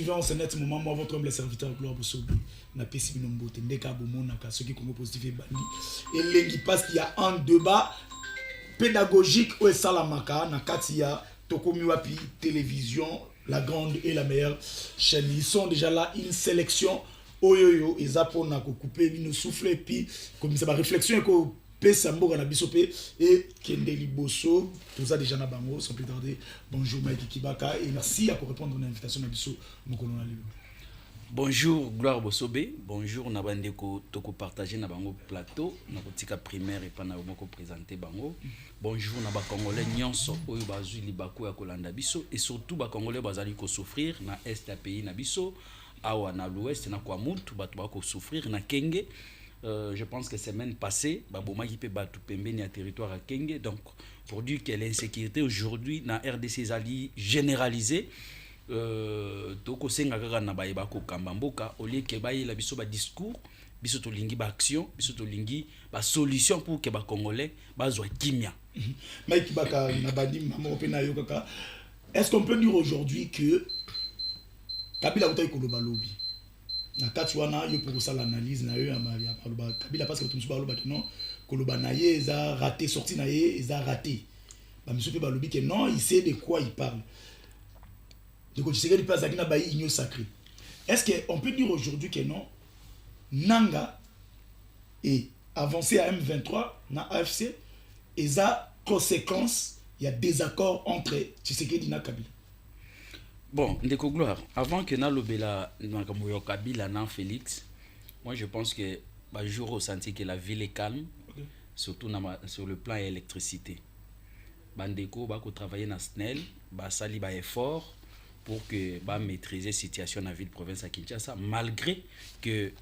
suivez en ce net moment, moi, votre humble serviteur, Gloire Bosobi, na pesi binombote, ndeka bomonaka, ceux qui Congo positif et bandi. Et l'engi parce qu'il y a un débat pédagogique où Salamaka, na katia, Tokomiwapi, télévision, la grande et la meilleure chaîne. Ils sont déjà là, une sélection, oyoyo, et zapona, couper, nous souffler, puis, comme ça, ma réflexion est que Sambo na bisope et Kendeli Bosso, tout ça déjà na bango, sans plus tarder. Bonjour Mike Kibaka et merci pour répondre à l'invitation na biso mokolo na lelo. Bonjour Gloire Bossobe, bonjour na bandeko toko partager na bango plateau, na kotika primaire et pas na moko présenter bango. Bonjour na ba congolais nyonso oyo bazui libako ya kolanda biso et surtout ba congolais bazali ko souffrir na est ya pays na biso, awa na l'ouest na kwa mutu bato ba ko souffrir na Kenge. Je pense que semaine passée, Baboma qui peut battre Pembeni à territoire à Kenge. Donc, pour dire que l'insécurité aujourd'hui dans RDC ali généralisée, toko senga kaka na baeba ko kambamboka au lieu que baye la biso ba discours, biso to lingi ba action, biso to lingi ba solution pour que ba congolais bazwa kimia. Mike Baka na bandi mama opena yo kaka. Est-ce qu'on peut dire aujourd'hui que Kabila utai ko lobalobi? Na katuana yo pour ça l'analyse na yo ya Kabila parce que tout le monde que non koloba na ye eza raté sorti na ye eza raté ba monsieur pe balobi que non il sait de quoi il parle de quoi tu sais qu'il passe na ba igno sacré. Est-ce que on peut dire aujourd'hui que non Nanga et avancé à M23 na AFC eza conséquence il y a désaccord entre Tshisekedi na Kabila. Bon, Ndeko Gloire, avant que Nalobela Kabila na Félix, moi je pense que bah, je ressenti que la ville est calme, okay. Surtout sur le plan électricité. Bandeko va travailler dans SNEL, bah sali ba effort pour que bah maîtriser la situation dans la ville province à Kinshasa, malgré que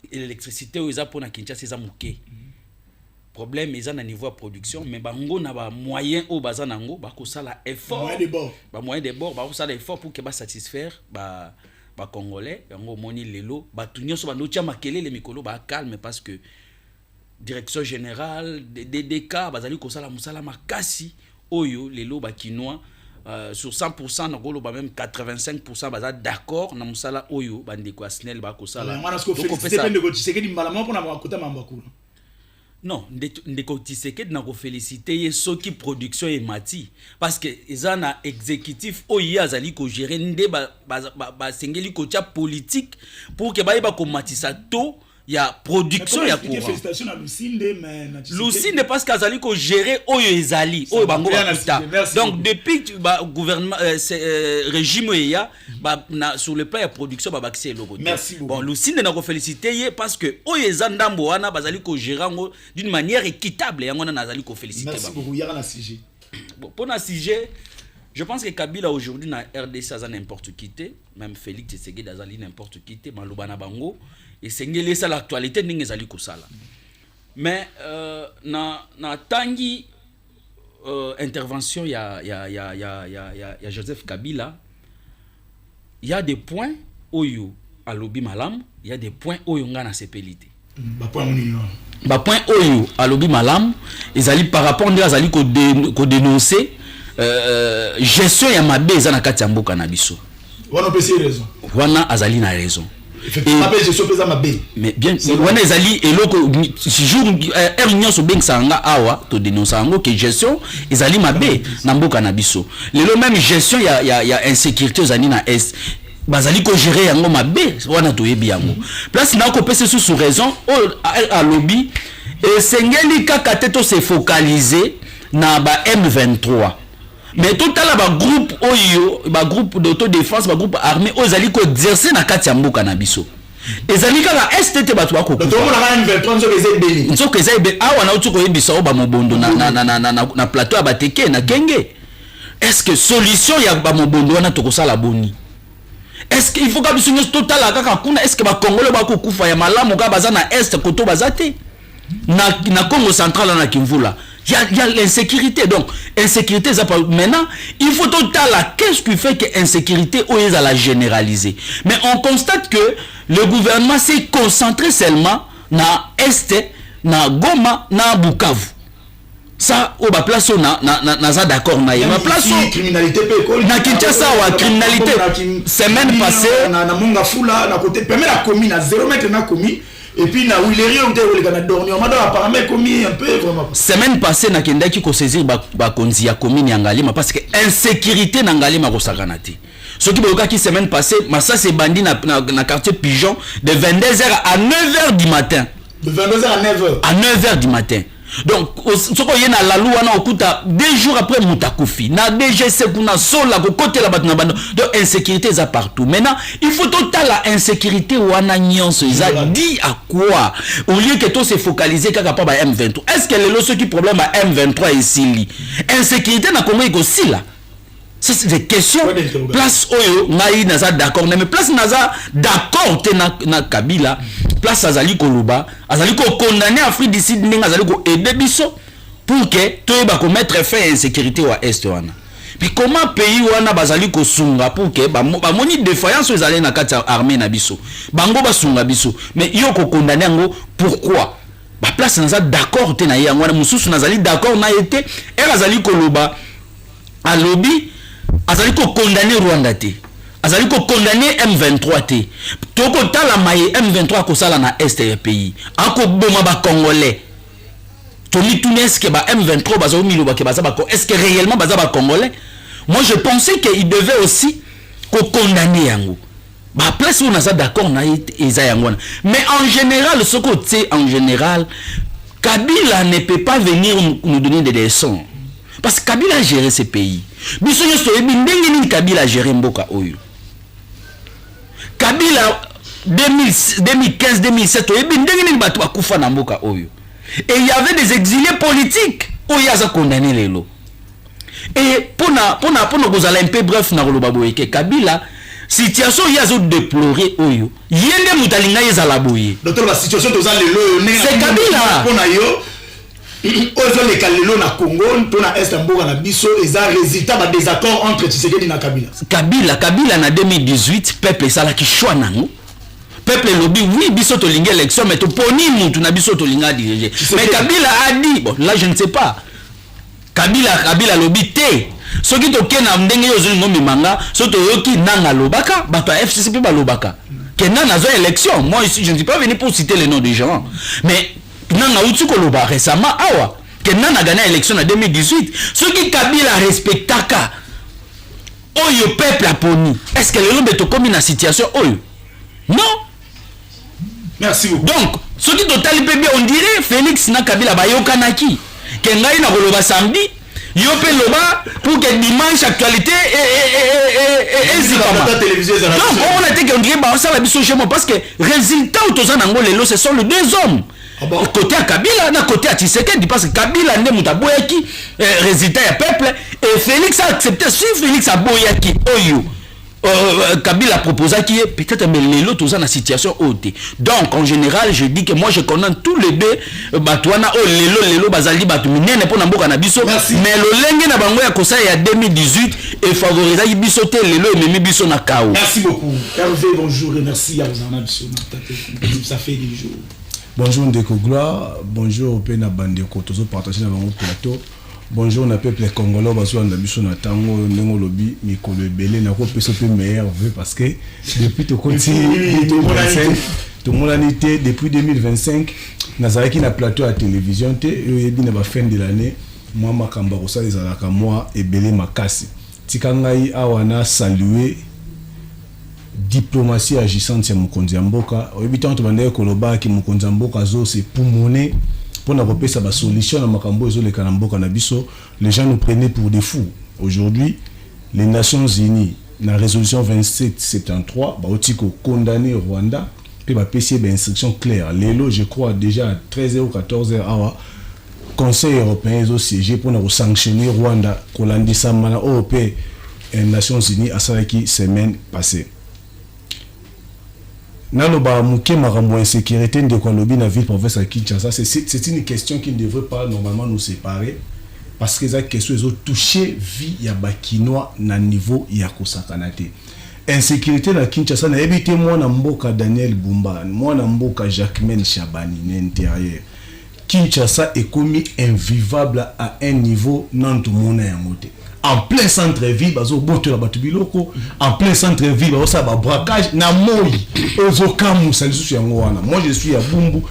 l'électricité aux pour na Kinshasa c'est mouké. Problème ils ont un niveau de production mais bango na ba moyen au bazan nango ba ko sala effort moyen de bord ba ko sala effort pour que ba satisfaire ba congolais yango moni lelo ba tunyo so ba no tia makele le mikolo ba calme parce que direction générale DDK bazali ko sala musala makasi oyo lelo ba kinois sur 100% na golo ba même 85% baza d'accord na musala oyo bandeko asnel ba ko sala donc dépend de ce que dit malamu pour na kota mambakulu. Non, ndeko Tshisekedi na ko féliciter ye soki production et mati parce que ils na exécutif oyo azali ko gérer nde ba sengeli ko tia politique pour que ba ko matisa to ya production ya courant. Félicitations à Lucinde mais Lucinde parce qu'azali ko gérer oyo ezali oyo bango ba. Donc depuis gouvernement régime ya sur le plan de production ba baxé logo. Merci beaucoup. Bon Lucinde na ko féliciter ye parce que oyo ezandambo wana bazali ko gérer d'une manière équitable yango na azali ko féliciter. Merci beaucoup yara na sujet. Bon pour na sujet je pense que Kabila aujourd'hui na RDC a n'importe qui même Félix Tshisekedi azali n'importe qui maloba na bango et sengeli ça l'actualité ndenge ezali ko sala. Mais na tangi intervention ya Joseph Kabila il y a des points oyo alobi malam, il y a des points oyo nga na sepelité. Ba point oyo alobi malam ezali par rapport ndenge azali ko dénoncer gestion ya mabe eza na kati ya mboka na biso. Wana pesi raison. Wana azali na raison. Effectivement, gestion pesa mabe. Mais bien, wana ezali eloko jour réunion so beng sanga awa to dénoncer ngo que gestion ezali mabe na mboka na biso. Lelo même gestion ya insécurité ozali na est. Bazali ko gérer yango mabe wana to yebi yango. Place na ko pesa sous raison à lobby et sengeli kaka teto se focaliser na ba M23. Mais tout à l'heure groupe oyo groupe d'autodéfense groupe armé ozali ko exercer na kati ya mboka na biso ezali kaka STT batu bako to mona ka M23 nzo kezai beli nzo kezai be awa na utuko yebisa o ba mobondo na plateau abateke na Kenge. Est-ce que solution ya ba mobondo wana to kosala boni? Est-ce qu'il faut ka biso nyos total kaka kuna est-ce que ba Congolais bako kufa ya malamu ka baza na est koto bazate na Congo central na Kimvula? Il y a l'insécurité. Donc, insécurité, maintenant, il faut total qu'est-ce qui fait que l'insécurité, on à la généraliser. Mais on constate que le gouvernement s'est concentré seulement na Est, na Goma, na Bukavu. ça au ba place na za d'accord na ma place criminalité na Kinshasa wa criminalité semaine passée na monga fula na côté permet la commune à 0 mètre na commune et puis na Willery on était le dormi on m'a apparemment commis un peu vraiment semaine passée na kendaki ko saisir ba konzi ya commune ya Ngalema parce que insécurité na Ngalema ko sakanati ce qui boka qui semaine passée massa c'est bandit na quartier Pigeon de 22h à 9h du matin de 22h à 9h à 9h du matin. Donc ce qu'on y a la loi na okuta 2 jours après Moutakofi na DGC kuna sola ko côté la batna bando donc insécurité ça partout. Maintenant il faut total la insécurité wana nyonso ça dit à quoi au lieu que tout se focaliser kaka pa ba M23 est-ce que le ceux qui problème à M23 ici insécurité na Congo iko si là ça c'est des questions place oyo ngai naza d'accord mais place naza d'accord te na Kabila place azali koloba azali ko condamner Afrique du Sud ndenge azali ko aider biso pour que to ba ko mettre fin à insécurité wa est wana puis comment pays wana bazali ko sunga pour que ba moni défaillance ezali na kati armée na biso bango ba sunga biso mais yo ko condamner ngo pourquoi ba place naza d'accord te na yango wana mususu nazali d'accord na été et azali koloba à lobby azali ko condamner Rwanda te azali ko condamner M23 te toko tala maye M23 ko sala na est ya pays ako boma ba congolais toni est-ce que ba M23 bazo miloba ke baza ba est-ce que réellement baza ba congolais moi je pensais que il devait aussi ko condamner yango ba place on a ça d'accord na eza yango mais en général ce côté en général Kabila ne peut pas venir nous donner des leçons parce que Kabila a géré ce pays. Biso nyoso ebi ndenge nini Kabila a géré mboka oyo. Kabila 2015 2007 ebi ndenge nini batu bakufa na mboka oyo. Et il y avait des exilés politiques oyo aza condamné lelo. Et pona kozala un peu bref na koloba boyeke Kabila situation yazo déplorer oyo. Yende mutalinga yezala boye. Docteur la situation toza lelo c'est Kabila pona yo ozo le kalelo na Congo to na est mboka na biso eza résultat ba désaccord entre Tshisekedi na Kabila na 2018 peuple sala ki choix nango peuple lobby oui biso to linga élection mais to poni mutu na biso to linga diriger mais Kabila a dit bon là je ne sais pas Kabila lobby té ce qui to kena ndenge yo zoli ngombe manga so to yoki nanga lobaka bato FCCP ba lobaka kena na zo élection moi ici je ne suis pas venu pour citer les noms des gens mais nanga utu koloba récemment awa que nana gagné élection en 2018 ceux qui Kabila respectaka oyo peuple aponi est-ce que le lombe to comme une situation oyo non merci beaucoup donc ceux qui total bien on dirait Félix na Kabila bayokanaki que ngai na koloba samedi yo pe loba pour que dimanche actualité donc on a dit qu'on dirait bah ça la biso chez moi parce que résultat autoza nango lelo ce sont les deux hommes. Ah bon? Côté à Kabila, na côté à Tshisekedi parce que Kabila ne mutaboyaki résultat ya peuple et Félix a accepté si Félix a boyaki oyo Kabila proposé qui est peut-être mais les autres dans la situation haute. Donc en général je dis que moi je connais tous les deux batwana o lelo bazali batu minene pour mboka na biso mais le lenge na bango ya kosa ya 2018 et favoriser biso te lelo et memi biso na kao. Merci beaucoup. Hervé bonjour et merci à vous en biso ça fait des jours. Bonjour Ndeko Gloire, bonjour Pena Bandeko, tous partagés dans mon plateau. Bonjour na peuple congolais, baso na biso na tango ndenge lobi mikolo ebele na ko peso pe meilleur parce que depuis to continue tout mon année depuis 2025 nazalaki na plateau à télévision te yebi na ba fin de l'année moi makamba ko sala ezalaka moi ebele makasi tikangai awana saluer diplomatie agissante ya mokonzi ya mboka oyebi tanto bandeko koloba ki mokonzi ya mboka zo c'est pour monnaie pour na repesa ba solution na makambo ezoleka na mboka na biso. Les gens nous prenaient pour des fous. Aujourd'hui les Nations Unies na résolution 2773 ba otiko condamner Rwanda pe ba pesi ba instruction claire lelo je crois déjà à 13h ou 14h awa Conseil européen zo siéger pour na sanctionner Rwanda kolandisa mana OP et Nations Unies a salaki semaine passée. Naloba muke makambo insécurité de Kolobi na ville province à Kinshasa, c'est une question qui ne devrait pas normalement nous séparer parce que cette question est touché vie ya bakinois na niveau ya kosakanate. Insécurité na Kinshasa na évité moi na mboka Daniel Bumba, moi na mboka Jacquemaine Chabani na intérieur. Kinshasa est commis invivable à un niveau non tout le monde est monté. En plein centre-ville, bazo boto la batu biloko, en plein centre-ville, bazo sa ba braquage na moi. Ozo kamu salisu ya ngwana. Moi je suis à Bumbu.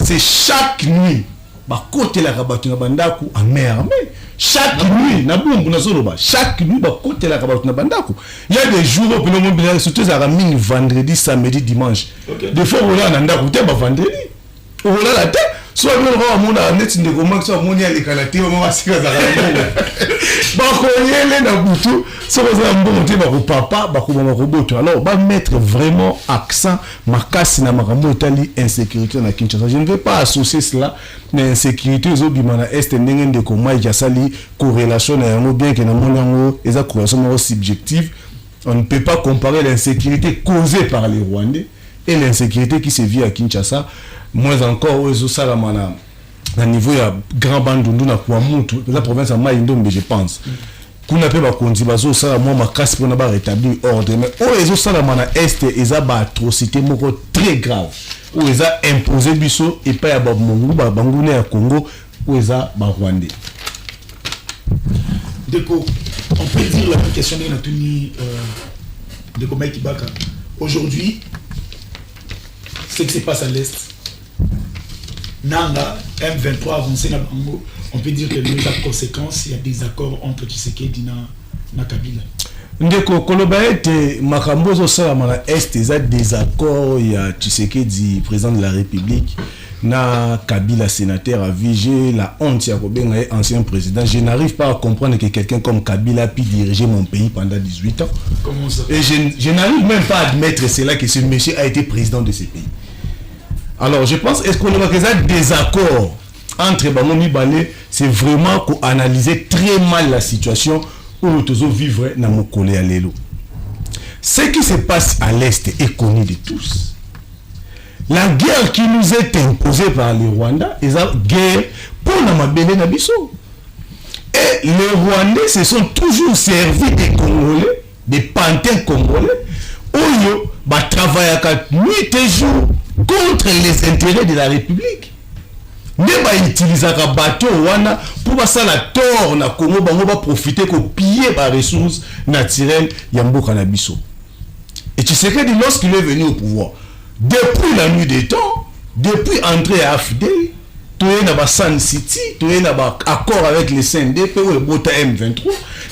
C'est chaque nuit. Ba côté la rabatu na bandaku en mer. Mais chaque nuit na Bumbu na zoloba. Chaque nuit ba côté la rabatu na bandaku. Il y a des jours où le monde surtout ça ramène vendredi, samedi, dimanche. Des fois on a nandaku te ba vendredi. On a la tête. Soit on va mon net de comment soit mon ya les calaté on va se faire ba koyele na butu so za mbonte ba ko papa ba ko mama roboto alors ba mettre vraiment accent makasi na makambo tali insécurité na Kinshasa. Je ne vais pas associer cela na insécurité zo bimana est ndenge de comment il y a sali corrélation na yango bien que na monango eza corrélation subjective. On ne peut pas comparer l'insécurité causée par les Rwandais et l'insécurité qui se vit à Kinshasa. Moins encore aux salamana à niveau ya grand bandundu na kwa mutu la province à Maïndombe je pense qu'on appelle ba konzi bazo sala moi makasi pour na ba rétablir ordre mais aux salamana est eza ba atrocité moko très grave où eza imposé biso et pas ya ba mongu ba bangune ya Congo où eza ba Rwandais. Deko, on peut dire la question de Natuni de Mike Baka aujourd'hui ce qui se passe à l'est Nanga, M23 avancé na Bango, on peut dire que les conséquences, il y a des accords entre Tshisekedi na Kabila. Ndeko kolobaete makambo zo sala mala est eza des accords ya Tshisekedi président de la République na Kabila sénateur à viger la honte ya kobenga ancien président. Je n'arrive pas à comprendre que quelqu'un comme Kabila puisse diriger mon pays pendant 18 ans. Comment ça? Et je n'arrive même pas à admettre cela que ce monsieur a été président de ce pays. Alors, je pense, est-ce qu'on a des accords entre Bangomi Balé, c'est vraiment qu'on analyser très mal la situation où nous vivons dans mon collègue à l'élo. Ce qui se passe à l'Est est connu de tous. La guerre qui nous est imposée par les Rwandais est une guerre pour la Mabélé Nabiso. Et les Rwandais se sont toujours servis des Congolais, des pantins congolais, où ils travaillent nuit et jour contre les intérêts de la République. Ne ba utiliser un bateau wana pour passer la tort na Congo bango ba profiter ko piller par ressources naturelles ya mboka na biso. Et tu sais que lorsqu'il est venu au pouvoir, depuis la nuit des temps, depuis entrée à AFDL, tu es dans San City, tu es dans accord avec les CNDP ou le Bota M23,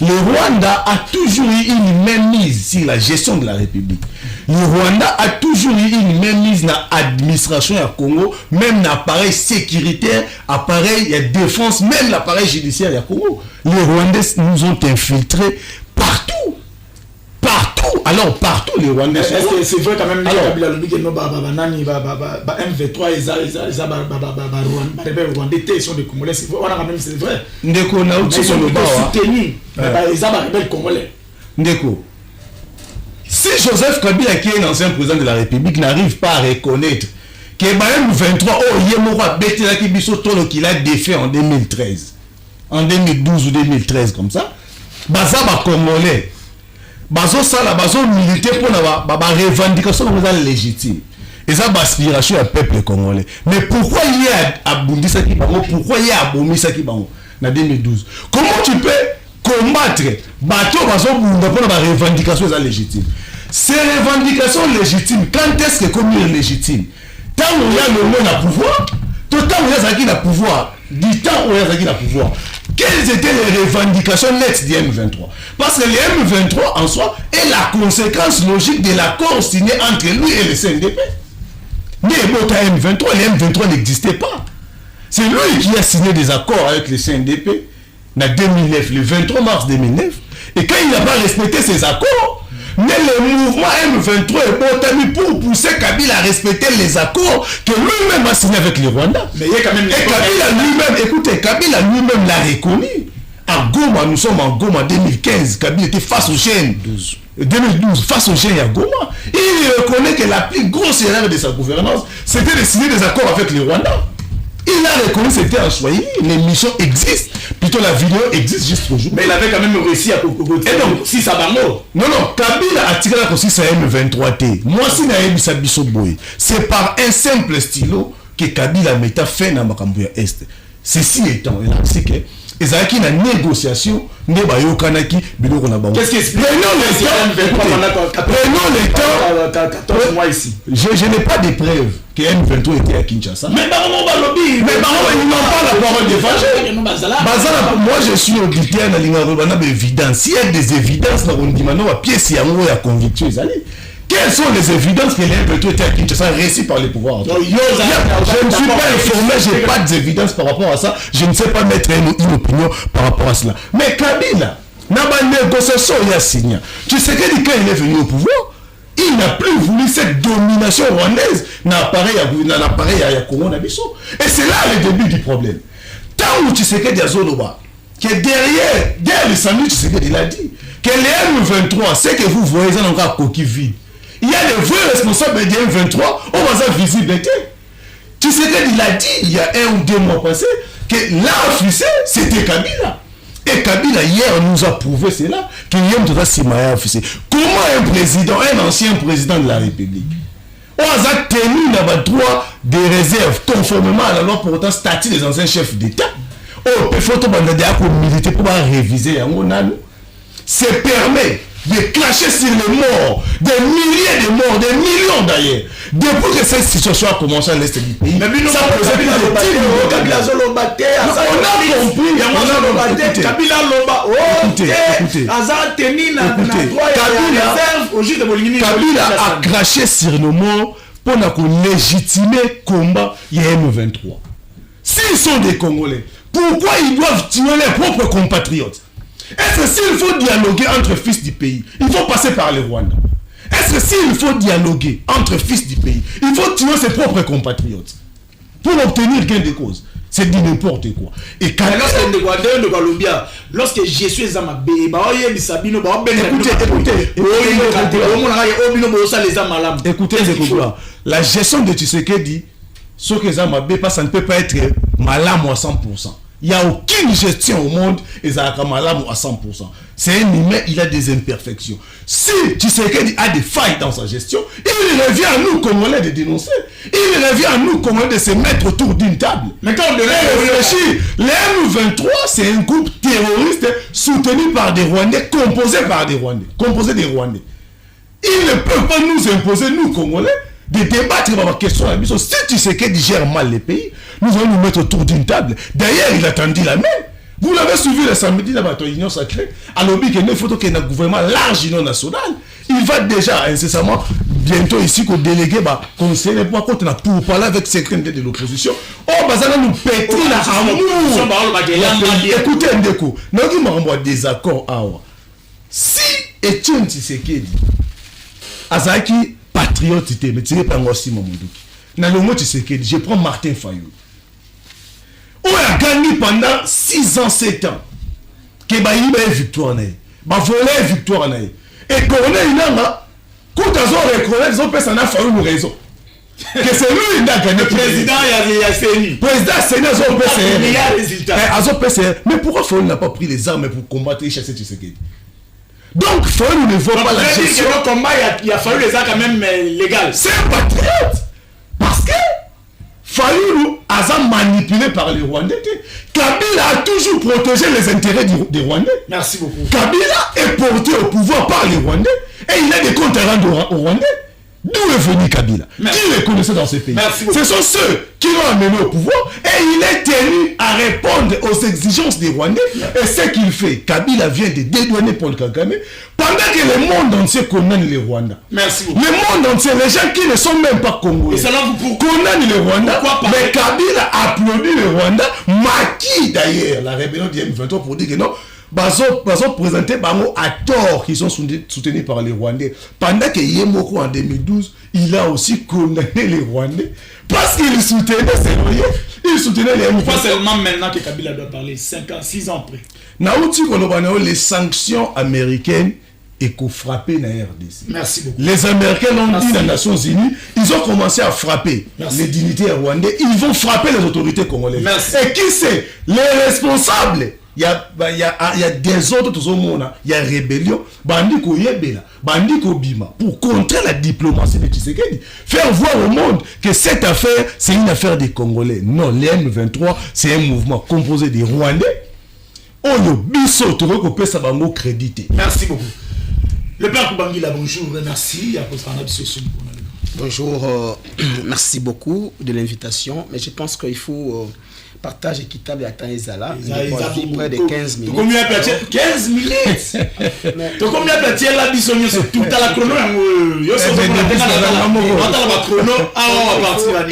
le Rwanda a toujours eu une mainmise sur la gestion de la République. Le Rwanda a toujours eu une mainmise dans l'administration du Congo, même dans l'appareil sécuritaire, appareil de défense, même l'appareil judiciaire du Congo. Les Rwandais nous ont infiltrés partout. Partout. Alors partout les Rwandais. Est-ce que c'est vrai quand même que M23 ils Rwandais sont des Congolais, c'est vrai. Ndeko na uti sur le bas. Ils ont rebelles congolais. Ndeko. Si Joseph Kabila qui est l'ancien président de la République n'arrive pas à reconnaître que M23 qu'il a défait en 2013, en 2012 ou 2013 comme ça, baza ba congolais. Bazo sala bazo militer pour la revendication légitime. Et ça, aspiration à peuple congolais. Mais pourquoi il y a abondi ça qui bango? Pourquoi il y a abomi ça qui bango? En 2012. Comment tu peux combattre bateau bazo bunda pour la revendication légitime? Ces revendications légitimes, quand est-ce que comme il est légitime? Tant où il y a le monde à pouvoir, tout temps où il y a ça qui a pouvoir, du temps où il y a ça qui a pouvoir. Quelles étaient les revendications nettes du M23? Parce que le M23 en soi est la conséquence logique de l'accord signé entre lui et le CNDP. Mais M23, le M23 n'existait pas. C'est lui qui a signé des accords avec le CNDP en 2009, le 23 mars 2009. Et quand il n'a pas respecté ces accords, mais le mouvement M23 est bon pour pousser Kabila à respecter les accords que lui-même a signés avec les Rwandais. Mais il y a quand même Kabila lui-même, écoutez, Kabila lui-même l'a reconnu. À Goma, nous sommes en Goma 2015, Kabila était face au Gène. 2012, face au Gène à Goma. Il reconnaît que la plus grosse erreur de sa gouvernance, c'était de signer des accords avec les Rwandais. Il a reconnu que c'était un choix. L'émission existe. Plutôt la vidéo existe juste aujourd'hui. Mais il avait quand même réussi à cocoter. Et donc, si ça va non, Kabila a tiré la conscience à M23T. Moi, si n'a pas biso boy, c'est par un simple stylo que Kabila meta fin na makambo ya Est. Ceci étant, c'est que ezalaki na négociation nde bayokanaki biloko na bango. Qu'est-ce qui explique? Prenons le temps. 14 mois ici. Je n'ai pas de preuves que M23 était à Kinshasa. Mais Baromo Balobi, mais ils n'ont pas la parole de Bazala. Moi je suis auditeur na linga robana évidence. S'il y a des évidences na ondimano wa pièce yango ya conviction ezali. Quelles sont les évidences que les M23 étaient à Kinshasa réussi par les pouvoirs? Je ne suis pas informé, je n'ai pas d'évidence par rapport à ça. Je ne sais pas mettre une opinion par rapport à cela. Mais Kabila, n'a pas négociation, il y a signé. Tu sais que quand il est venu au pouvoir, il n'a plus voulu cette domination rwandaise dans l'appareil à Congo Nabiso. Et c'est là le début du problème. Tant où tu sais que Diazoloba, que derrière le samedi, tu sais qu'il a dit que les M23, c'est que vous voyez ça encore coquille vide. Il y a les vrais responsables des M23, on va ça visible. Tu sais qu'il a dit il y a 1 ou 2 mois passés que l'officier c'était Kabila. Et Kabila hier nous a prouvé cela qu'il y a un Simaya officier. Comment un président, un ancien président de la République, on a tenu le droit des réserves conformément à la loi portant statut des anciens chefs d'État. Oh, il faut militer pour réviser un se permet de clasher sur les morts, des milliers de morts, des millions d'ailleurs. Depuis que cette situation a commencé à l'est du pays, mais ça posait plus de Kabila Zolobaté, on a compris, Kabila Loba, Kabila a craché sur nos morts pour légitimer le combat M23. S'ils sont des Congolais, pourquoi ils doivent tuer leurs propres compatriotes? Est-ce que s'il faut dialoguer entre fils du pays, il faut passer par le Rwanda? Est-ce que s'il faut dialoguer entre fils du pays, il faut tuer ses propres compatriotes pour obtenir gain de cause? C'est dit n'importe quoi. Et quand lorsque je suis Zamabé, écoutez, la gestion de Tshisekedi, ce que Zamabé, ça ne peut pas être malade à 100%. Il n'y a aucune gestion au monde et ça a malade à 100%. C'est un humain, il a des imperfections. Si Tshisekedi a des failles dans sa gestion, il revient à nous Congolais de dénoncer. Il revient à nous Congolais de se mettre autour d'une table. Mais quand on réfléchit, les M23, c'est un groupe terroriste soutenu par des Rwandais, composé des Rwandais. Ils ne peuvent pas nous imposer, nous Congolais, de débattre sur la question. Si Tshisekedi gère mal les pays, nous allons nous mettre autour d'une table. D'ailleurs, il a tendu la main. Vous l'avez suivi le samedi dans votre union sacrée. À l'objet qu'il faut qu'il y ait un gouvernement large union nationale. Il va déjà incessamment, bientôt ici, qu'on délégué, conseiller pour parler avec certains de l'opposition. Oh, ça va nous pétrir l'amour. Écoutez, Ndeko, nous avons des désaccords. Si Etienne Tshisekedi, Azaki, patriote, mais tu n'es pas aussi mon Mondouki. Dans le mot Tshisekedi, je prends Martin Fayou. On a gagné pendant 6 ans, 7 ans. Que bah il a une victoire, bah voler victoire, et qu'on a une quand on reconnaît, ils ont fait ça, Fayou raison. Que c'est lui qui a gagné. Président, il y a Séni. Président, Séni, ils ont fait résultat. Mais pourquoi Fayou n'a pas pris les armes pour combattre et chasser Tshisekedi? Donc, Fayou ne voit pas la gestion. Le combat, il a fallu les armes quand même légal. C'est un patriote. Parce que Fayulu a manipulé par les Rwandais. Kabila a toujours protégé les intérêts des Rwandais. Merci beaucoup. Kabila est porté au pouvoir par les Rwandais et il a des comptes à rendre aux Rwandais. D'où est venu Kabila? Qui les connaissait dans ces pays? Ce sont ceux qui l'ont amené au pouvoir et il est tenu à répondre aux exigences des Rwandais. Et ce qu'il fait, Kabila vient de dédouaner Paul Kagame pendant que le monde entier condamne les Rwandais. Merci beaucoup. Le monde entier, les gens qui ne sont même pas congolais, condamnent les Rwandais. Mais Kabila applaudit les Rwandais, maquille d'ailleurs la rébellion du M23 pour dire que non. Bazo présenté Bango à tort qui sont soutenus par les Rwandais. Pendant que Yemoko en 2012, il a aussi condamné les Rwandais parce qu'il soutenait les M23. Pas seulement maintenant que Kabila doit parler, 5 ans, 6 ans après. Naouti les sanctions américaines et qu'on frappait la RDC. Merci beaucoup. Les Américains l'ont dit dans les Nations Unies, ils ont commencé à frapper les dignitaires rwandais, ils vont frapper les autorités congolaises. Merci. Et qui c'est? Les responsables il y a des autres tout au monde, il y a rébellion, bandiko yebela, bandiko bima pour contrer la diplomatie de Tshisekedi, faire voir au monde que cette affaire c'est une affaire des Congolais. Non, les M23 c'est un mouvement composé des Rwandais. Oyo biso toko kopesa bango crédité. Merci beaucoup. Le père Kubangila, bonjour, merci. Bonjour, merci beaucoup de l'invitation, mais je pense qu'il faut partage équitable à temps Ezala. Près de 15 minutes. Combien de 15 minutes? Combien de temps la bisogno c'est tout à la chrono?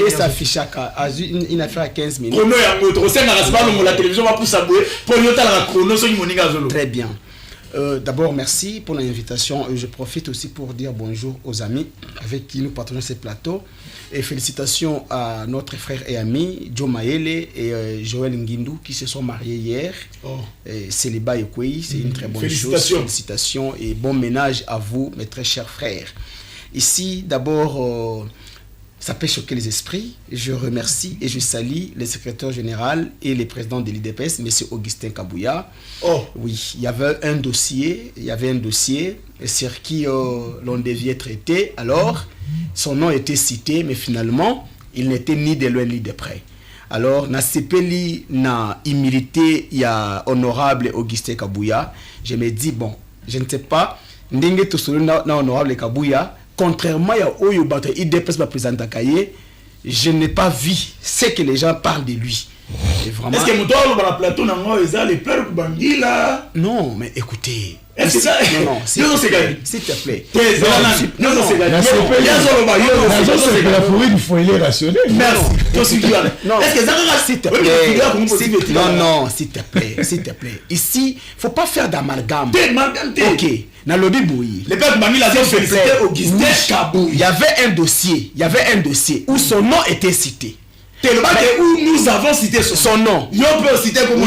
Et ça affiche une affaire à 15 minutes. Très bien. D'abord, merci pour l'invitation. Je profite aussi pour dire bonjour aux amis avec qui nous partageons ce plateau. Et félicitations à notre frère et ami Joe Maele et Joël Ngindou qui se sont mariés hier. Célibat et Kwei, c'est une très bonne chose. Félicitations et bon ménage à vous, mes très chers frères. Ici, d'abord, ça peut choquer les esprits. Je remercie et je salue le secrétaire général et le président de l'IDPS, M. Augustin Kabouya. Oui, il y avait un dossier sur qui l'on devait traiter. Alors, son nom était cité, mais finalement, il n'était ni de loin ni de près. Alors, na sepeli na humilité, il y a honorable Augustin Kabouya. Je me dis, bon, je ne sais pas, ndenge to solo na honorable Kabouya, contrairement à Oyo Bato, il dépasse ma présidente Kaye, je n'ai pas vu ce que les gens parlent de lui. Vraiment... Est-ce que mon plateau n'a les pleurs Kubangila? Non, mais écoutez. Est-ce que ça... Non, s'il te plaît. Non, c'est la forêt du foyer rationnel. Merci. Non, est-ce que ça... S'il te plaît. Non, s'il te plaît. Ici, il ne faut pas faire d'amalgame. Ok. Dans le Bibouille. Les pères Kubangila ont félicité Augustin Kabouya. Il y avait un dossier où son nom était cité. Tellement où nous avons cité son nom. On peut citer comme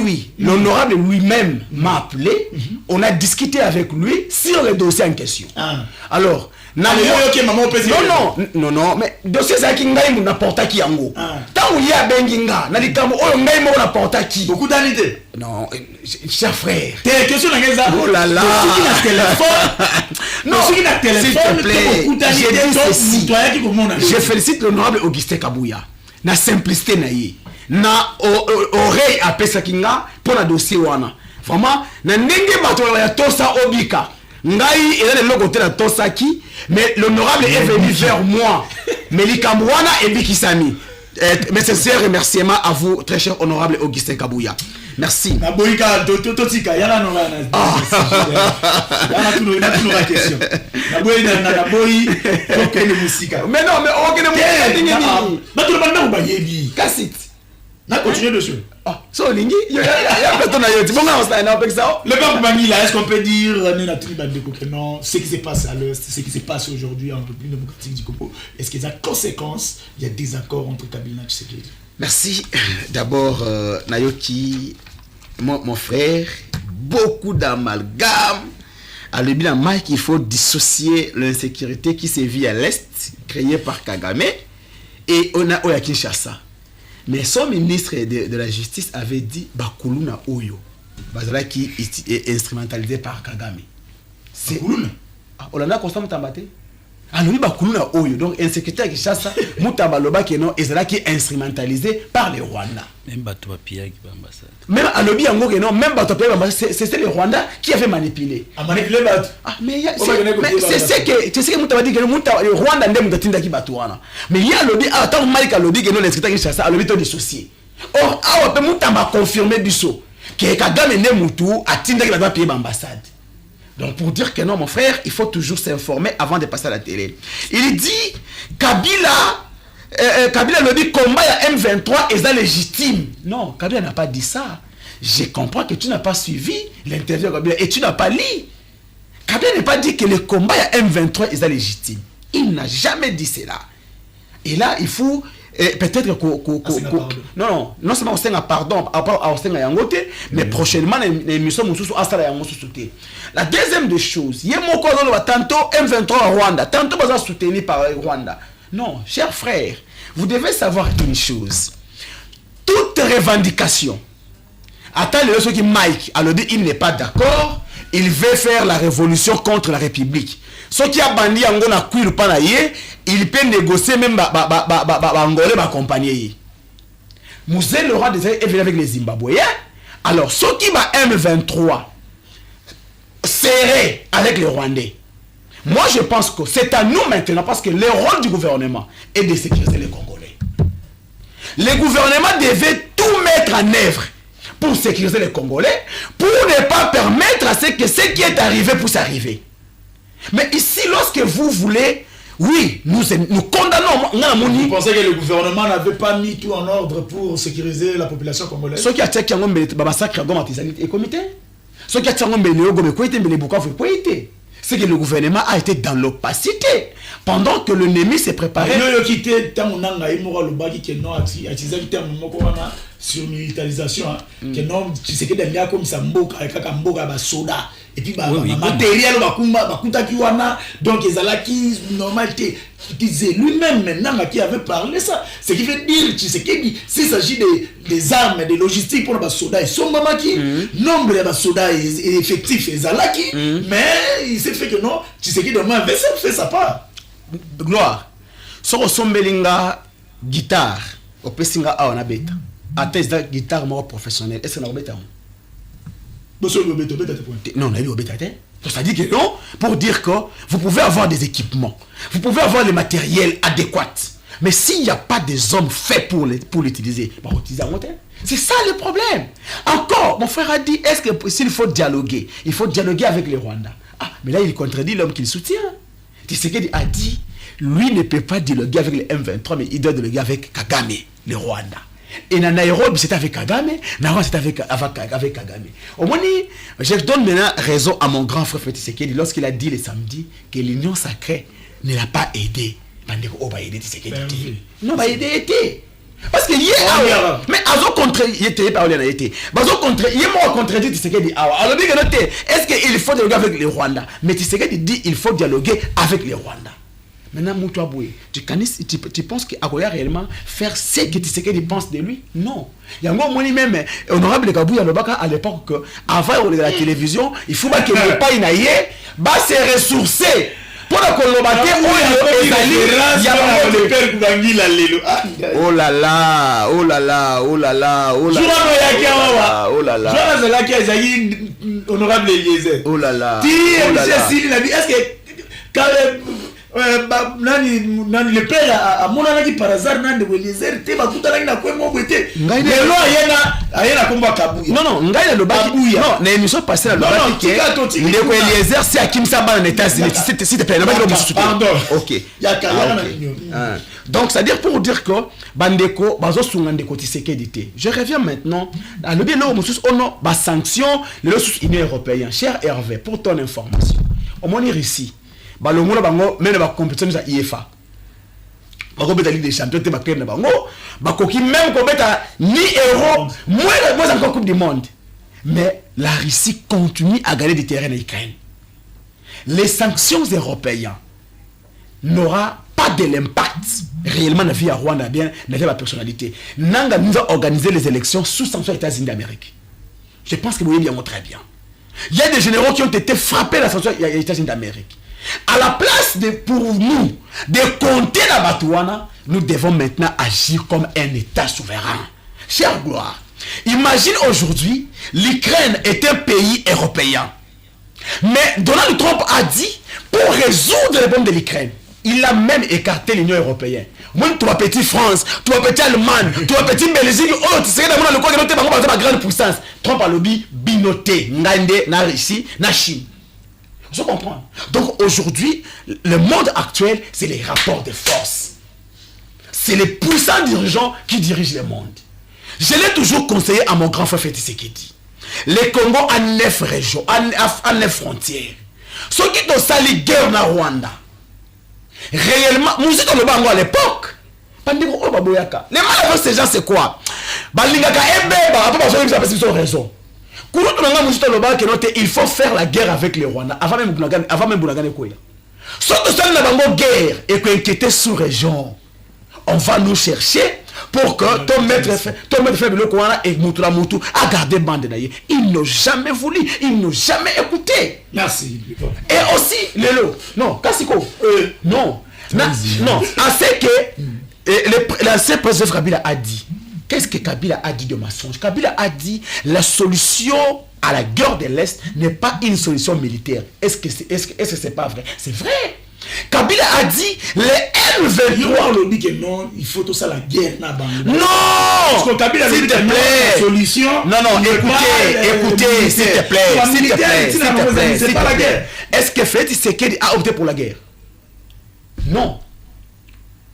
Oui. L'honorable lui-même m'a appelé. On a discuté avec lui sur le dossier en question. Alors, non, mais dossier ça qui ngai mu n'importe qui yango. Tant où il y a benginga, na dikamu oyo ngai mo n'importe qui. Beaucoup d'années. Non, cher frère. T'es question na ngeza. Oh là là. Non, s'il te plaît. Je félicite l'honorable Augustin Kabouya. Na simplicité na ye. Na oreille à Pesakinga pour la dossier wana. Vraiment, na ndenge bato ya tosa obika. Ngai et le logo de la Tosaki, mais l'honorable est venu vers moi. Mais l'Ikamouana et Bikisami. Mes sincères remerciements à vous, très cher honorable Augustin Kabouya. Merci. Mais non, mais continue dessus. So lingi, il y a personne à y dire. Bon, le peuple Kubangila, est-ce qu'on peut dire que non, ce qui se passe à l'Est, ce qui se passe aujourd'hui en République démocratique du Congo, est-ce qu'il y a des conséquences, il y a des accords entre Kabila et Tshisekedi? Merci. D'abord, Nayoki, mon frère, beaucoup d'amalgame. À le bilan, Mike, il faut dissocier l'insécurité qui se vit à l'Est, créée par Kagame, et on a Oya Kinshasa. Mais son ministre de la Justice avait dit Bakuluna Oyo. Bazala qui est instrumentalisé par Kagame. C'est Bakuluna. On a constamment tambaté. Alors, Bakuluna Oyo. Donc, insécurité à Kinshasa, Moutamba Loba qui est instrumentalisé par les Rwandais. Même Batouapia qui va ambassade. Même à l'objet en gros, non, même Batouapia, c'était les Rwandais qui avaient manipulé. A manipulé Bat. Mais c'est ce que Moutamba dit que le Rwanda n'est pas Tinda qui Batouana. Mais il y a l'objet, tant que Malik a l'objet que non, l'insécurité à Kinshasa, à l'objet de dissocié. Or, à Moutamba confirmé du saut que Kagame n'est Moutou à Tinda qui va payer l'ambassade. Donc pour dire que non, mon frère, il faut toujours s'informer avant de passer à la télé. Il dit Kabila le dit combat à M23 est légitime. Non, Kabila n'a pas dit ça. Je comprends que tu n'as pas suivi l'interview de Kabila et tu n'as pas lu. Kabila n'a pas dit que le combat à M23 est légitime. Il n'a jamais dit cela. Et là, il faut peut-être non seulement on s'en pardon mais prochainement l'émission la deuxième des choses tantôt M23 Rwanda tantôt soutenu par Rwanda. Non, chers frères, vous devez savoir une chose. Toute revendication Attends, ceux qui Mike, alors dit il n'est pas d'accord, il veut faire la révolution contre la République. Ceux qui a bandit en gona kuilu panaye, il peut négocier même angolais accompagner. Moussé le roi des est venu avec les Zimbabwéens. Alors ceux qui va M23 serré avec les Rwandais. Moi je pense que c'est à nous maintenant parce que le rôle du gouvernement est de sécuriser les Congolais. Le gouvernement devait tout mettre en œuvre pour sécuriser les Congolais, pour ne pas permettre à ce que ce qui est arrivé puisse arriver. Mais ici, lorsque vous voulez, oui, nous condamnons. Vous pensez que le gouvernement n'avait pas mis tout en ordre pour sécuriser la population congolaise? Ceux qui ont été massacrés et comité, ceux qui ont été c'est que le gouvernement a été dans l'opacité pendant que l'ennemi s'est préparé. Sur militarisation, que non, tu sais que derrière comme ça, mboka soda et puis matériel donc ils allaient qui normalité disait lui-même maintenant qui avait parlé ça, ce qui veut dire tu sais que s'il s'agit des armes, des logistiques pour les soldats, ils sont maman qui nombre de soldats effectifs ils allaient qui mais il s'est fait que non, tu sais que demain fait ça pas gloire soko sombelinga guitare au pesinga a on a beta à test de guitare moi professionnel est-ce que on a beta non, on a eu au bêta. C'est-à-dire que non, pour dire que vous pouvez avoir des équipements, vous pouvez avoir le matériel adéquat, mais s'il n'y a pas des hommes faits pour l'utiliser, bah, c'est ça le problème. Encore, mon frère a dit, est-ce que s'il faut dialoguer, il faut dialoguer avec les Rwandais. Ah, mais là, il contredit l'homme qu'il soutient. Tshisekedi a dit, lui ne peut pas dialoguer avec les M23, mais il doit dialoguer avec Kagame, les Rwandais. Et dans Nairobi, c'était avec Kagame, Nairobi, c'était avec Kagame. Au moins, je donne maintenant raison à mon grand frère Tshisekedi lorsqu'il a dit le samedi que l'union sacrée ne l'a pas aidé. Non, va aider. Parce que mais azo contre il était pas on été. Bazo contre il m'a contredit Tshisekedi. Alors dit que est-ce qu'il faut dialoguer avec les Rwandais? Mais Tshisekedi dit il faut dialoguer avec les Rwandais. Maintenant, Moutouaboué, tu penses qu'il a réellement faire ce que Tshisekedi pense de lui? Non. Il y a un même honorable Kabouya Lobaka à l'époque, avant de la télévision, il faut que le pas inaïe, bah se ressourcer. Pour que le oh là là, oh là là, oh là là, oh là là, oh là là, honorable Eliezer. Oh là là. Est-ce que nani le père a monanaki par hasard nande Eliezer te bakutana na kwe mo bete lelo ayena komba Kabuya non ngai le baki non na émission passée la baki que ndeko Eliezer c'est Akimsa ba en États-Unis si te plaît na baki lo pardon OK donc c'est à dire pour dire que bandeko bazo sunga ndeko Tshisekedi te. Je reviens maintenant à le bien là musus ono ba sanction le sous Union européenne. Cher Hervé, pour ton information au moins ici balongola bango même ba compétition za IFA bako beta Ligue des Champions te ba na bango bakoki même ko beta ni euro moins encore Coupe du Monde, mais la Russie continue à gagner du terrain en Ukraine. Les sanctions européennes n'aura pas de l'impact réellement dans la vie à Rwanda bien dans la personnalité. Nanga nous a organisé les élections sous sanction des États-Unis d'Amérique. Je pense que vous voyez bien très bien. Il y a des généraux qui ont été frappés à la sanction des États-Unis d'Amérique. À la place de pour nous de compter la Batouana, nous devons maintenant agir comme un État souverain. Chère gloire, imagine aujourd'hui, l'Ukraine est un pays européen. Mais Donald Trump a dit, pour résoudre les problèmes de l'Ukraine, il a même écarté l'Union européenne. Moi, toi petit France, toi petit Allemagne, toi petit Belgique, oh, tu sais, dans le coin de la grande puissance. Trump a lobby binoté, Ngande, na Russie, na Chine. Je comprends. Donc aujourd'hui, le monde actuel, c'est les rapports de force. C'est les puissants dirigeants qui dirigent le monde. Je l'ai toujours conseillé à mon grand frère Tshisekedi. Le Congo a 9 régions, a 9 frontières. Ceux qui ont sali guerre na Rwanda, réellement, nous sommes le bango à l'époque. Les mal avec ces gens, c'est quoi? Raison. Il faut faire la guerre avec les Rwandais avant même Bounagane Koya. Surtout ça, nous avons guerre et qu'inquiéter sous région. On va nous chercher pour que ton maître fait le Kouana et Moutoula Moutou a gardé bande d'ailleurs. Ils n'ont jamais voulu, ils n'ont jamais écouté. Merci. Et aussi, Lélo, non, Kassiko, non, non, assez que l'ancien président Kabila a dit. Qu'est-ce que Kabila a dit de mensonge? Kabila a dit la solution à la guerre de l'Est n'est pas une solution militaire. Est-ce que c'est pas vrai? C'est vrai. Kabila a dit les M23 le dit que non, il faut tout ça la guerre. Non, parce que Kabila s'il te plaît. La solution. Non, écoutez, s'il te plaît, c'est pas la guerre. Est-ce que Félix Tshisekedi a opté pour la guerre? Non.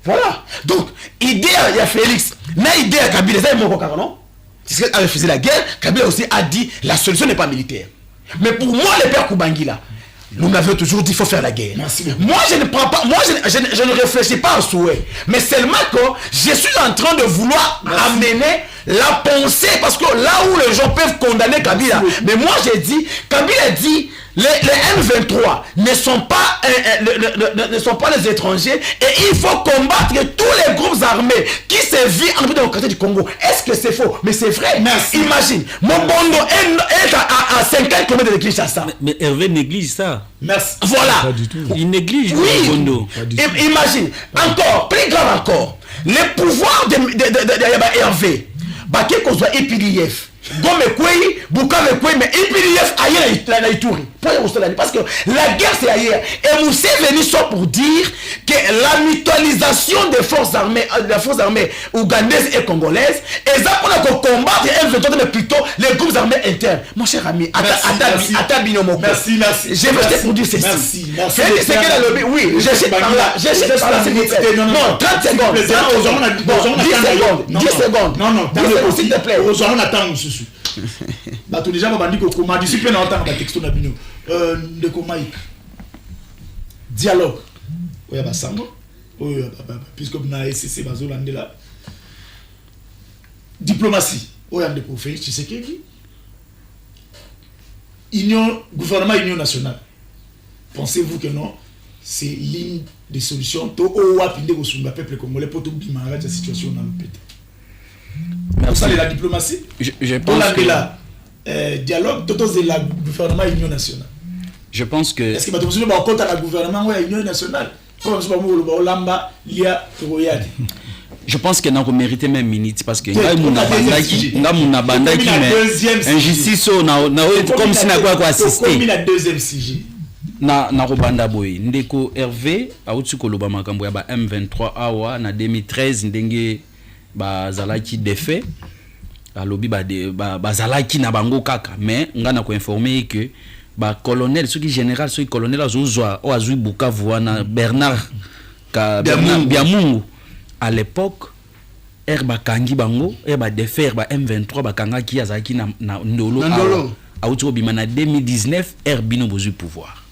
Voilà. Donc, idée à Félix, n'a idée à Kabila, ça est mon coca, non? C'est ce qu'elle faisait la guerre. Kabila aussi a dit la solution n'est pas militaire. Mais pour moi, le père Koubangila, nous m'avons toujours dit qu'il faut faire la guerre. Merci. Moi, je ne prends pas, moi, je ne réfléchis pas en souhait. Mais seulement que je suis en train de vouloir amener la pensée, parce que là où les gens peuvent condamner Kabila, mais moi j'ai dit, Kabila dit, les M23 ne sont pas les étrangers et il faut combattre tous les groupes armés qui se vivent en démocratie du Congo. Est-ce que c'est faux? Mais c'est vrai. Merci. Imagine, Mobondo est à 50 km de Kinshasa. Mais Hervé néglige ça. Merci. Voilà. Pas du tout. Il néglige Mobondo. Imagine, encore, plus grave encore, les pouvoirs de Hervé. Baki kozwa IPDF Gome Kwei, Bukame Kwei, mais IPDF ailleurs na Ituri. Parce que la guerre c'est ailleurs. Et Moussé venu soit pour dire que la mutualisation des forces armées ougandaises et congolaises, et ça pour combattre les M23, mais plutôt les groupes armés internes. Mon cher ami, merci. Je vais juste pour dire ceci. Merci. C'est qu'elle a lobby. Oui, je sais par là. Non, 30 secondes. 10 secondes. Non, s'il te plaît. On attend, monsieur. Bato déjà va dire que comment discipline en temps texto na bino de Mike dialogue oya basango oya puisque na SCC bazolande la diplomatie oya de Félix Tshisekedi gouvernement union nationale. Pensez-vous que non, c'est ligne de solution to owa pinde ko sumba peuple congolais pour tout bimara cette situation dans le pays? Merci. Ça, la diplomatie. Je pense que dialogue, tout c'est la gouvernement union nationale. Je pense que. Est-ce que vous avez un compte à la gouvernement union nationale? Je pense que nous méritons même minute parce que nous bandaki mais injustice comme si n'a quoi assister. La deuxième sujet. Na Robanda boy ndeko Hervé auti koloba makambo ya ba M23 awa na 2013 ndenge bazalaki défait alobi bazalaki na bango kaka mais ngana ko informer que ba colonel soki général soki colonel azozwa o azui Bukavu na Bernard Biamungu à l'époque ba kangi bango ba défait ba M23 ba kangaki azaki na ndolo auti obima na 2019 bino bozui pouvoir.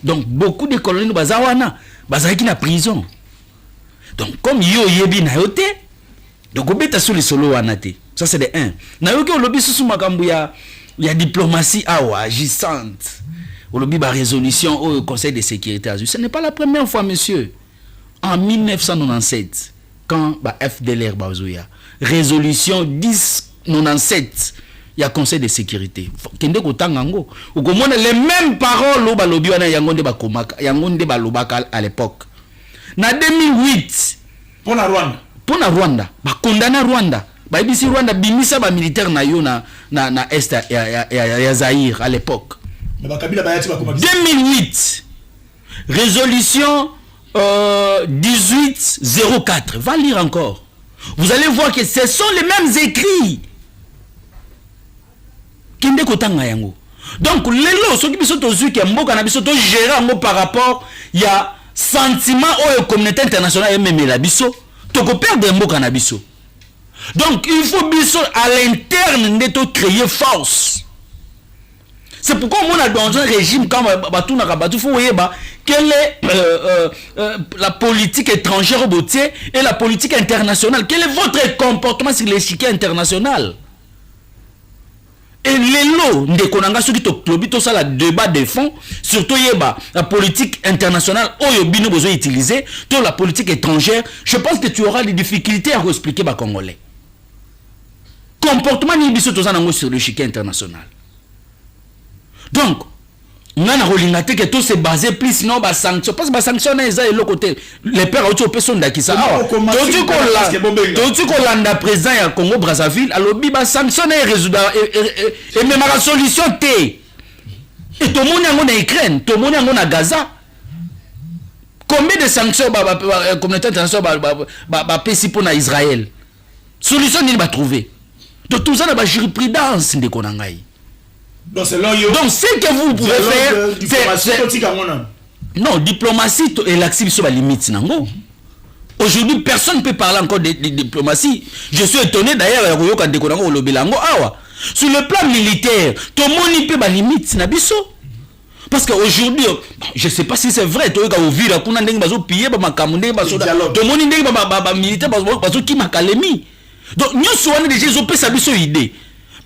Donc beaucoup de colonels bazawana bazaki na prison. Donc comme yo yebi na yote donc obeta sur les solo wanate. Ça c'est de 1. Na yoki olobi susu makambu ya diplomatie awa agissante. Olobi ba résolution au Conseil de sécurité azui. Ce n'est pas la première fois monsieur. En 1997 quand ba FDLR bazoya résolution 1097 il y a Conseil de sécurité. Kende kotangango. Ukomona les mêmes paroles ba lobi wana yangonde ba komaka, yangonde ba lobaka à l'époque. Na 2008 pour la Rwanda, ba condamna Rwanda. Ba ibisi Rwanda bimisa ba militaire na yo na est ya Zaïre à l'époque. 2008 résolution 1804. Va lire encore. Vous allez voir que ce sont les mêmes écrits. Kende kotanga yango. Donc lelo soki biso tozu ke mboka na biso to gérer ngo par rapport ya sentiment au communauté internationale et même la biso to ko perdre mboka na biso. Donc il faut biso à l'interne de to créer force. C'est pourquoi on a dans un régime comme Batuna Rabatu faut yeba quelle est la politique étrangère au boutier et la politique internationale. Quel est votre comportement sur l'échiquier international? et lelo ndeko nanga soki to lobi to ça la débat de fond surtout yeba la politique internationale oyo bino besoin utiliser to la politique étrangère, je pense que tu auras des difficultés à expliquer ba congolais comportement ni biso to zanango sur le chiquet international. Donc ngana rolinga te que tout se basé plus sinon ba sanction parce que ba sanction na eza le côté les pères auto personne d'akisa tu ko landa président ya Congo Brazzaville alobi ba sanction na résoudre et même la solution té et tout monde yango na Ukraine tout monde yango na Gaza combien de sanctions ba communauté internationale ba pesi pour na Israël solution ni ba trouver donc tout ça na ba jurisprudence ndeko na ngai. Donc ce que vous pouvez faire, non, diplomatie et l'accès sur la limite. Aujourd'hui, personne ne peut parler encore de diplomatie. Je suis étonné d'ailleurs, sur le plan militaire, tout le monde peut la limite. Parce qu'aujourd'hui, je ne sais pas si c'est vrai, tout le monde militaire, donc nous sommes déjà une idée.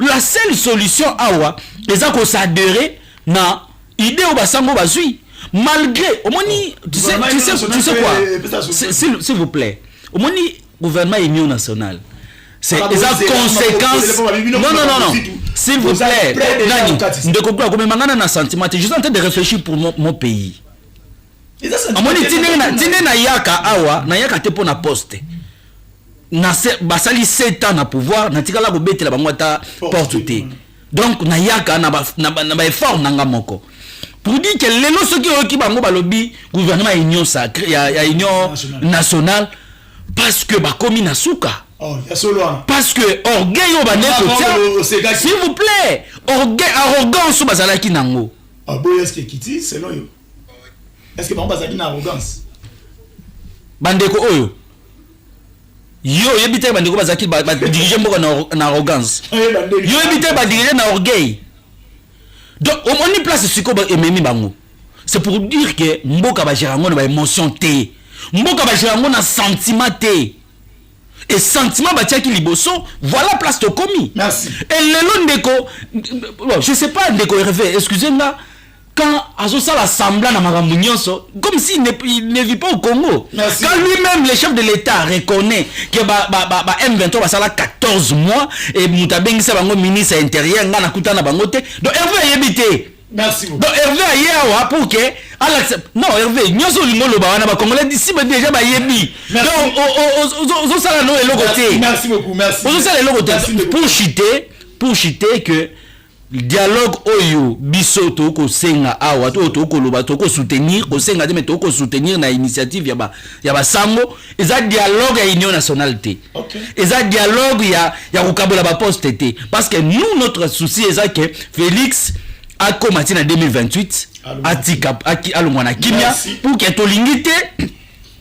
La seule solution awa les qu'on s'adhérer na idée au basango bazui malgré au moni tu sais quoi s'il vous plaît au moni gouvernement union nationale c'est les conséquences non s'il vous plaît nani ndeko kwa comme mangana na sentiment je suis en train de réfléchir pour mon pays au moni tine na yaka awa na yaka te pour na poste na basali 7 ans na pouvoir na tikala ko betela bangwata porte. Donc na yaka na ba effort nanga moko pour dire que lelo soki oki bango balobi gouvernement union sacré ya union nationale parce que ba komi na suka parce que orgueil au bandeko s'il vous plaît orgueil arrogance bazalaki nango est-ce que kiti selon yo est-ce que bango bazalaki na arrogance bandeko oyo yo yebite bandeko bazaki ba diriger moko na arrogance yo yebite ba diriger na orgueil donc on y place siko ba ememi bango c'est pour dire que mboka ba gérango na ba émotion té mboka ba gérango na sentiment té et sentiment ba tiaki liboso voilà place to komi merci et lelo ndeko je sais pas ndeko Hervé excusez-moi quand Azosa l'Assemblée na makambo nyonso comme s'il ne vit pas au Congo. Merci. Quand lui-même le chef de l'État reconnaît que M23 va sala 14 mois et mutabengi sa bango ministre intérieur ngana kutana bango te donc Hervé yebité. Merci beaucoup. Donc Hervé ayewa pour que non Hervé nyonso limolo ba wana ba congolais d'ici déjà ba yebi. Donc Azosa no eloko te. Merci beaucoup, merci. Azosa eloko te pour chiter que dialogue oyo biso to ko senga awa to ko loba to ko soutenir ko senga de to ko soutenir na initiative ya ba sango eza dialogue ya union nationale te eza dialogue ya ko kabola ba poste te parce que nous notre souci eza que Félix a commencé en 2028 atika alongwana kimia pour que to lingite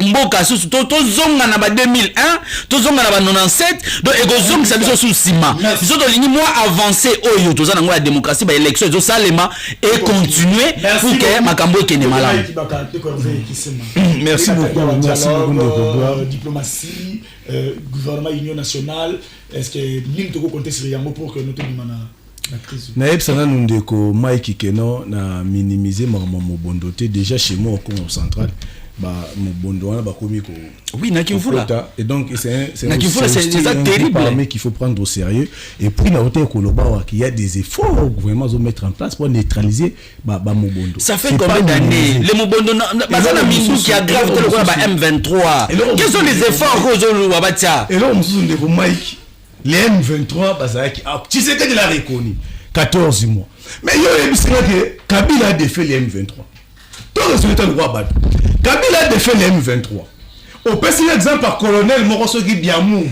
mboka susu to zonga na ba 2001 to zonga na ba 97 donc egozong sa biso sous ciment biso to lini moi avancer oyo to zana ngwa démocratie ba élection zo salema et continuer pour que makambo ekene malamu. Merci beaucoup. Diplomatie gouvernement union nationale est-ce que ligne to compter sur yango pour que nous te dimana na epsana ndeko Mike Keno na minimiser mobondo te déjà chez moi au Congo central oui, et donc c'est terrible qu'il faut prendre au sérieux et puis il y a des efforts au gouvernement de mettre en place pour neutraliser Mobondo. Ça fait combien d'années le Mobondo qui aggrave le M23 quels sont les efforts et là Mike les M23 tu sais que l'a reconnu 14 mois mais il y a Kabila a défait les M23 tout le résultat de roi Badou Kabila a défait les M23 au petit exemple par colonel Morosoki Biamou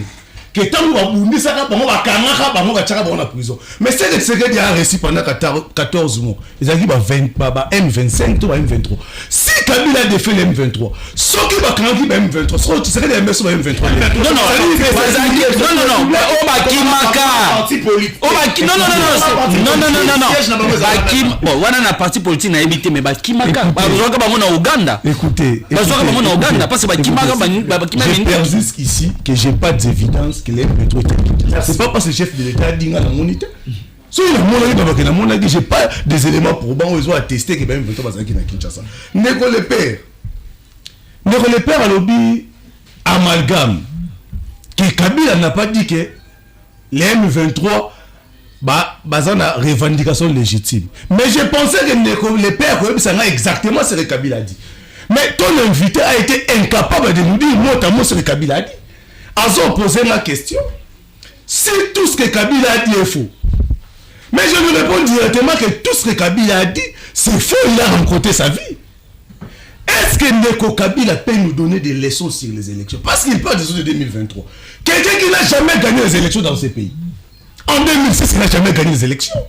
que tant que Bundi ça va ba kanaka ba moka tchaka ba prison mais c'est le secret a réussi pendant 14 mois ils arrivent à 20 M25 ou M23 si Kabila a défait les M23 ce qui va kanaki ba M23 ce qui serait les MS sur M23 non o ba kimaka o ba ki non bon wana na parti politique na éviter mais ba kimaka ba zoka ba mona Uganda écoutez ba zoka ba mona Uganda parce que ba kimaka ba kimaka je persiste ici que j'ai pas d'évidence que les M23 c'est pas parce que le chef de l'État dit dans la monité Si j'ai pas des éléments probants où ils ont attesté que même M23 bazaki na Kinshasa. Neko le père à lobby amalgame que Kabila n'a pas dit que les M23 basent na revendication légitime. Mais je pensais que le père savait exactement ce que Kabila a dit. Mais ton invité a été incapable de nous dire notamment ce que Kabila a dit. Ils ont posé la question. Si tout ce que Kabila a dit est faux. Mais je lui réponds directement que tout ce que Kabila a dit, c'est faux, il a rencontré sa vie. Est-ce que Neko Kabila peut nous donner des leçons sur les élections? Parce qu'il parle des élections de 2023. Quelqu'un qui n'a jamais gagné les élections dans ce pays. En 2006, il n'a jamais gagné les élections.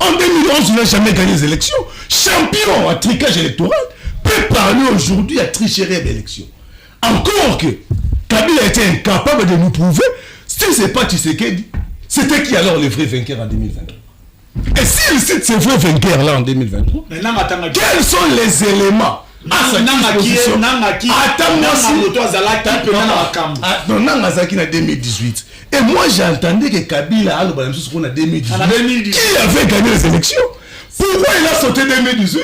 En 2011, il n'a jamais gagné les élections. Champion à tricage électoral peut parler aujourd'hui à tricherie d'élections. Encore que Kabila était incapable de nous prouver, si ce n'est pas Tshisekedi, c'était qui alors le vrai vainqueur en 2023? Et s'il cite ce vrai vainqueur là en 2023, quels sont les éléments à sa disposition? Non, 2018. Et moi j'entendais que Kabila a le balance en 2018. Qui avait gagné les élections? Pourquoi il a sauté 2018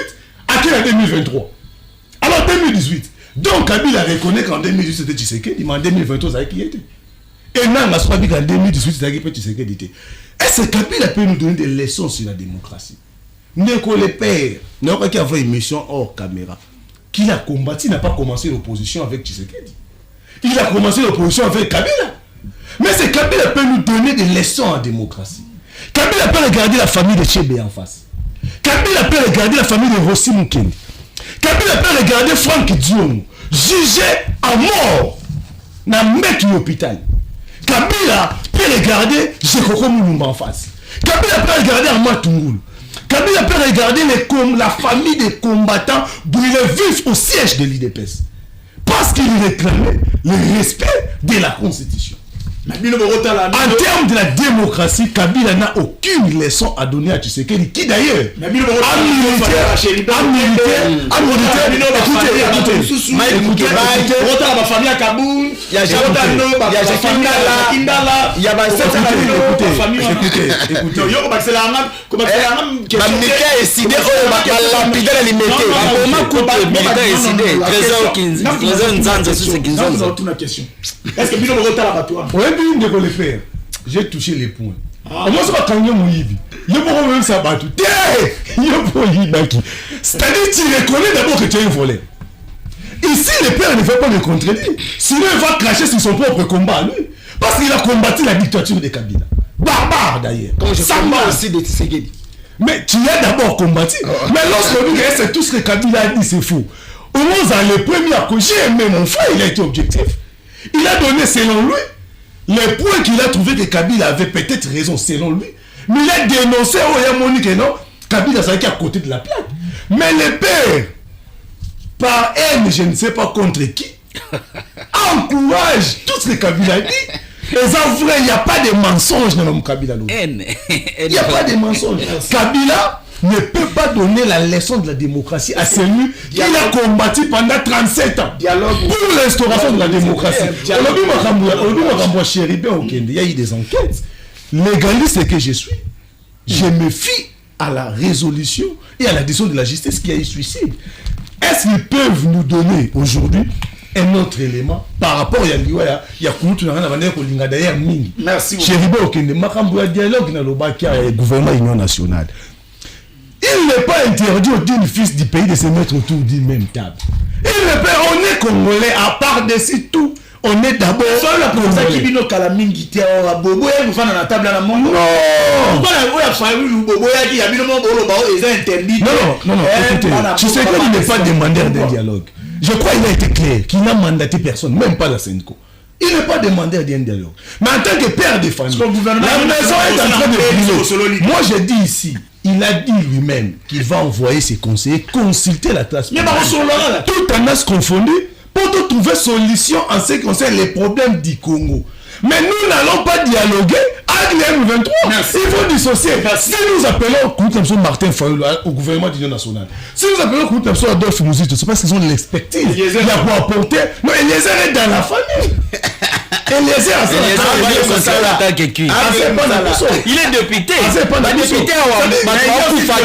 à qui en 2023? Alors 2018. Donc Kabila reconnaît qu'en 2018 c'était Tshisekedi, mais en 2023 ça qui était. Et non, je crois qu'en 2018 c'était Tshisekedi. Est-ce que Kabila peut nous donner des leçons sur la démocratie? Neko le père, Neko qui a fait une mission hors caméra, qui a combattu, n'a pas commencé l'opposition avec Tshisekedi. Il a commencé l'opposition avec Kabila. Mais c'est Kabila peut nous donner des leçons en démocratie. Kabila peut regarder la famille de Chebe en face. Kabila peut regarder la famille de Rossi Mukendi. Kabila peut regarder Franck Diom, jugé à mort dans le hôpital. Kabila peut regarder Jekoko Moulumba en face. Kabila peut regarder Ahmad Tungulu. Kabila peut regarder la famille des combattants brûlés vifs au siège de l'IDPS. Parce qu'il réclamait le respect de la Constitution. En termes de la démocratie, Kabila n'a aucune leçon à donner à Tshisekedi, qui d'ailleurs a milité. Est-ce que Bino Rota la toi? J'ai touché les points. Moi, c'est pas quand il y a Mouibi. Il y a pas même ça battu. C'est-à-dire que tu reconnais d'abord que tu es un voleur. Ici, le père ne fait pas le contredire. Sinon, il va cracher sur son propre combat, lui. Parce qu'il a combattu la dictature de Kabila. Barbare d'ailleurs. Ça m'a aussi de Tshisekedi. Mais tu as d'abord combattu. Mais lorsque lui, c'est tout ce que Kabila a dit, c'est faux. Au moins, dans les premiers coups, j'ai aimé mon frère, il a été objectif. Il a donné, selon lui, les points qu'il a trouvé que Kabila avait peut-être raison, selon lui. Mais il a dénoncé, oh, il y a Monique, non, Kabila, c'est à côté de la plaque. Mais le père, par haine, je ne sais pas contre qui, encourage tout ce que Kabila a dit. Et ça, vrai, il n'y a pas de mensonge dans le Kabila. Il n'y a pas de mensonge. Kabila ne peut pas donner la leçon de la démocratie à celui qui a combattu pendant 37 ans pour l'instauration de la démocratie. Il y a eu des enquêtes. Légaliste que je suis, je me fie à la résolution et à la décision de la justice qui a eu suicide. Est-ce qu'ils peuvent nous donner aujourd'hui un autre élément par rapport à merci. Chéribe Okende, Makamboua dialogue dans le gouvernement Union nationale. Il n'est pas interdit aux deux fils du pays de se mettre autour d'une même table. On est congolais, à part de tout, on est d'abord. Pour ça qui vient au Kalamingi, Bobo est dans la table à la monde. Non, écoutez, tu sais qu'il n'est pas demandeur d'un dialogue. Je crois qu'il a été clair, qu'il n'a mandaté personne, même pas la Senko. Il n'est pas demandeur d'un dialogue. Mais en tant que père de famille, la maison est en train de brûler. Moi, je dis ici, il a dit lui-même qu'il va envoyer ses conseillers consulter la classe politique. Tout en as confondu pour trouver solution en ce qui concerne les problèmes du Congo. Mais nous n'allons pas dialoguer avec les M23. Il faut dissocier. Si nous appelons Koutamso Martin Fayoulou au gouvernement d'Union nationale, si nous appelons Koutamso Adolphe Mouzito, c'est parce qu'ils ont l'expertise. Il y a pour apporter. Non, Eliezer est dans la famille. Il est député.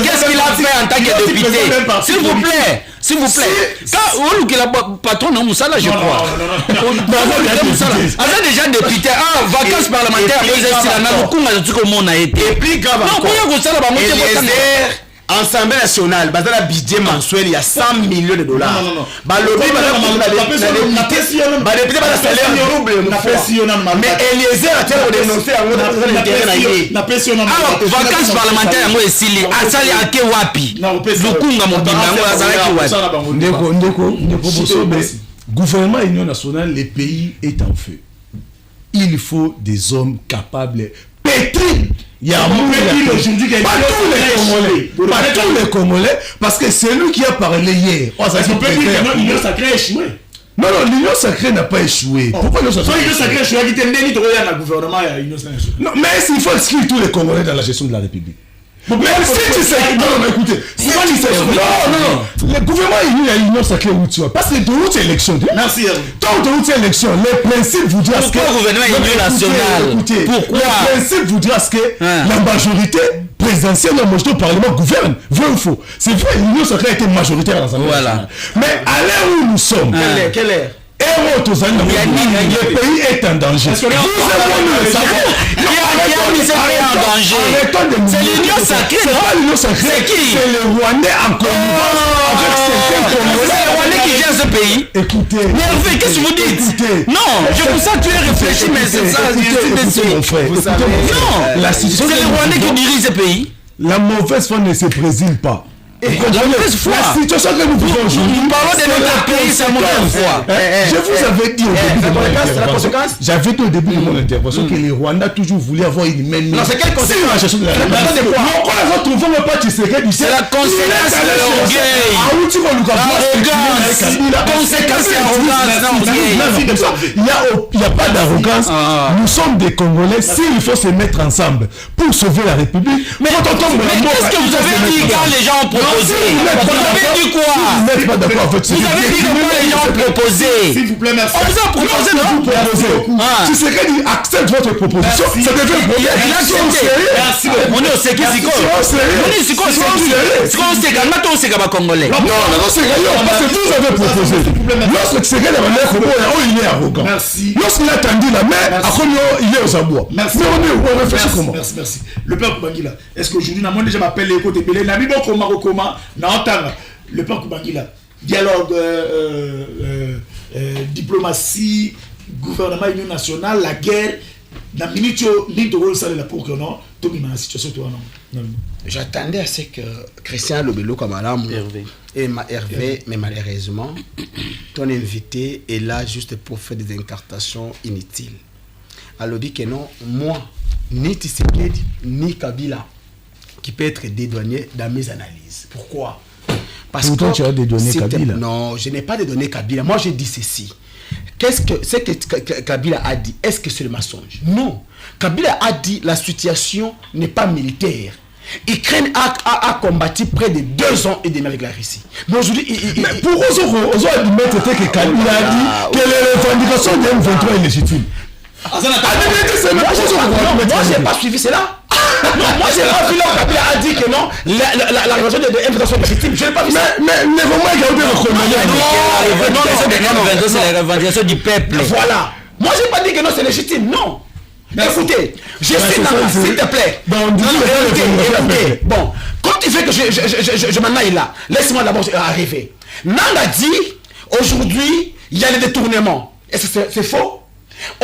Qu'est-ce qu'il a fait en tant que député? S'il vous plaît. Quand on est patron de Moussala, je crois. On est déjà député. Vacances parlementaires. Et puis, Assemblée nationale, basé le budget mensuel, il y a 100 millions de dollars. Mais Eliezer a dénoncé vacances parlementaires, moi, Sili, Asali Ake Wapi. Lukunga gouvernement Union nationale, le pays est en feu. Il faut des hommes capables, pétris. Il y a aujourd'hui pas tous les Congolais, parce que c'est lui qui a parlé hier. L'Union sacrée a échoué. Non, l'Union sacrée n'a pas échoué. Pourquoi l'Union sacrée a échoué? Non, mais il faut inscrire tous les Congolais dans la gestion de la République. Mais si tu sais, non, écoutez, non, le gouvernement est venu à l'Union sacrée où tu vois, parce que de où tu es élection. Merci. Tant de où tu es élection, les principes vous disent que. Pourquoi le gouvernement est Union nationale? Pourquoi? Les principes vous disent que la majorité présidentielle, la majorité au Parlement gouverne. Vrai ou faux? C'est vrai, l'Union sacrée a été majoritaire dans l'Assemblée nationale. Mais à l'heure où nous sommes. Quelle heure? Le pays est en danger. C'est l'Union sacrée. C'est pas l'Union sacrée. C'est qui? C'est le Rwandais en connivence avec certains Congolais. C'est le Rwandais qui gère ce pays. Écoutez. Mais Hervé, qu'est-ce que vous dites? Non, je vous sens que tu es réfléchi, mais c'est ça. Écoutez, mon frère. Non, c'est le Rwandais qui dirige ce pays. La mauvaise foi ne se préside pas. La mauvaise foi. La situation que nous vivons aujourd'hui. Nous parlons de notre pays, c'est la mauvaise foi. Je vous avais dit au début de mon intervention. J'avais dit au début de mon intervention que les Rwandais toujours voulaient avoir une main. Non, c'est quelle conséquence? C'est la conséquence de l'orgueil. Il n'y a pas d'arrogance. Nous sommes des Congolais. S'il faut se mettre ensemble pour sauver la République. Mais qu'est-ce que vous avez dit quand les gens ont proposé? Vous avez dit quoi? Vous n'êtes pas d'accord avec ce que vous avez dit que les gens ont proposé. S'il vous plaît, merci. On vous a proposé, non? Si c'est qu'il accepte votre proposition, ça devient un problème. Il a accepté. On est au Seki Siko. On est Siko Seki. Siko Seki. Maintenant, on Seki va Congolais. Non, c'est rien. Parce que vous avez proposé. Lorsque c'est qu'il il est arrogant. Lorsqu'il a tendu la main, il est aux abois. Merci. Mais on réfléchit comment? Merci. Le père Koubangila, est-ce qu'aujourd'hui, moi déjà m'appelle les côtés belés, n'a mis bon comment, le père Koubangila, dialogue, diplomatie, gouvernement, union nationale, la guerre, dans la minute où ça là pour que non, tout le monde situation toi non. J'attendais à ce que Christian Lobelo comme Hervé, mais malheureusement, ton invité est là juste pour faire des incartations inutiles. Alors dit que non, moi, ni Tshisekedi, ni Kabila, qui peut être dédouané dans mes analyses. Pourquoi? Parce que tu as dédouané Kabila. Non, je n'ai pas dédouané Kabila. Moi, j'ai dit ceci. Ce que Kabila a dit, est-ce que c'est le mensonge? Non. Kabila a dit la situation n'est pas militaire. Ukraine a combattu près de 2 ans et demi avec la Russie. Mais aujourd'hui, pour eux, admettre que Kabila a dit que les revendications de M23 est légitime. Moi, je n'ai pas suivi cela. Non, moi, j'ai pas vu là où Kabila a dit que non, la révolution de M23 est légitime. Je n'ai pas vu ça. Mais vraiment, il y a eu des recommandations. C'est la revendication du peuple. Voilà. Moi, je n'ai pas dit que non, c'est légitime. Non. Écoutez, je suis là, s'il te plaît. Écoutez. Bon, quand tu fais que je m'en aille là, laisse-moi d'abord arriver. Nanda dit, aujourd'hui, il y a les détournements. Est-ce que c'est faux?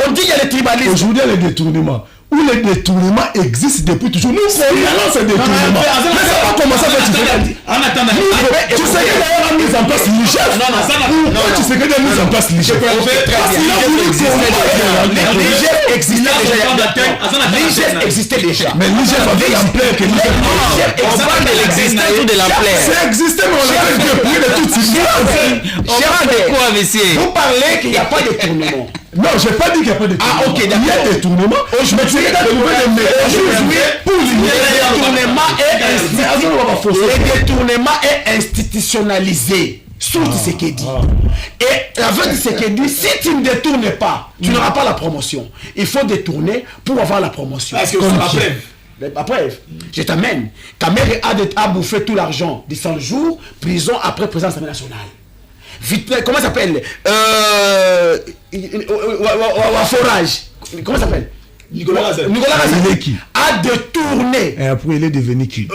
On dit qu'il y a les tribalismes. Aujourd'hui, il y a les détournements. Où les détournements existent depuis toujours. Nous condamnons ces détournements. Mais ça va commencer à faire. En attendant, tu sais qu'il y a une mise en place l'IGF. Non, tu sais qu'il y a une mise en place l'IGF. L'IGF existait déjà. Mais l'IGF avait l'ampleur que l'IGF. On parle de l'existence ou de l'ampleur. Ça existait, mais on l'avait depuis de toute circonstance. Vous parlez qu'il n'y a pas de détournement. Non, je n'ai pas dit qu'il n'y a pas de détournement. Ah, ok, d'accord. Il y a des détournements. Je me suis dit de trouver des mécanismes pour le détournement est institutionnalisé. sous Tshisekedi. Et avec Tshisekedi, si tu ne détournes pas, tu n'auras pas la promotion. Il faut détourner pour avoir la promotion. Est-ce que c'est la preuve? La preuve, je t'amène. Kamere a bouffé tout l'argent de 100 jours, prison après présence de l'Assemblée nationale. Vite, comment ça s'appelle forage. Comment ça s'appelle Nicolas Razaleki a détourné. Et après, il est devenu qui?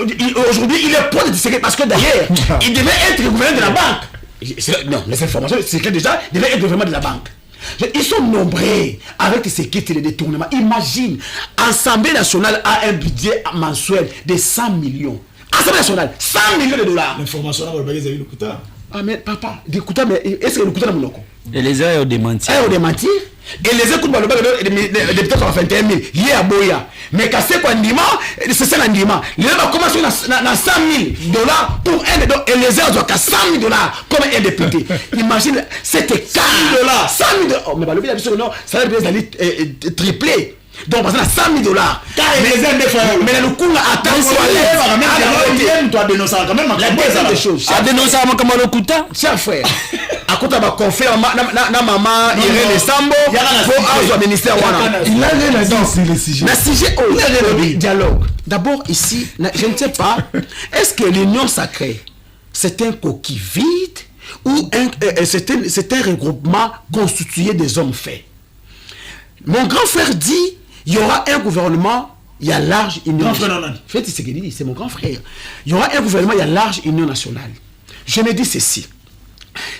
Aujourd'hui, il est proche de Tshisekedi parce que d'ailleurs, il devait être gouverneur de la banque. Non, les informations, Tshisekedi déjà devait être gouverneur de la banque. Ils sont nombreux avec Tshisekedi et les détournements. Imagine, Assemblée nationale a un budget mensuel de 100 millions. Assemblée nationale, 100 millions de dollars. L'information, on va le Kouta. Ah, mais papa, mais est-ce que le Kouta n'a pas et les airs ont démenti. Ils ont démenti. Et les écoutes, les députés sont à 21 000. Il y a Boya. Mais quand c'est quoi Ndima, c'est ça Ndima. Les gens vont commencer à 100 000 dollars pour un des deux. Et les gens ont 100 000 dollars comme un député. Imagine, c'était 100 000 dollars. 100 000 dollars. Oh, mais bah, le pays non, ça va être triplé. Donc, par exemple, 100 000 dollars. Mais le coût attend la deuxième des choses. A dénoncé à comment le Kouta. Cher frère, à côté de ma confère, na maman, Irène Sambo, pour avoir le ministère. Il a rien à dire sur le sujet. Le sujet, il dialogue. D'abord, ici, je ne sais pas, est-ce que l'union sacrée, c'est un coquille vide ou c'est un regroupement constitué des hommes faits? Mon grand frère dit, il y aura un gouvernement, il y a large union nationale. C'est mon grand frère. Il y aura un gouvernement, il y a large union nationale. Je me dis ceci.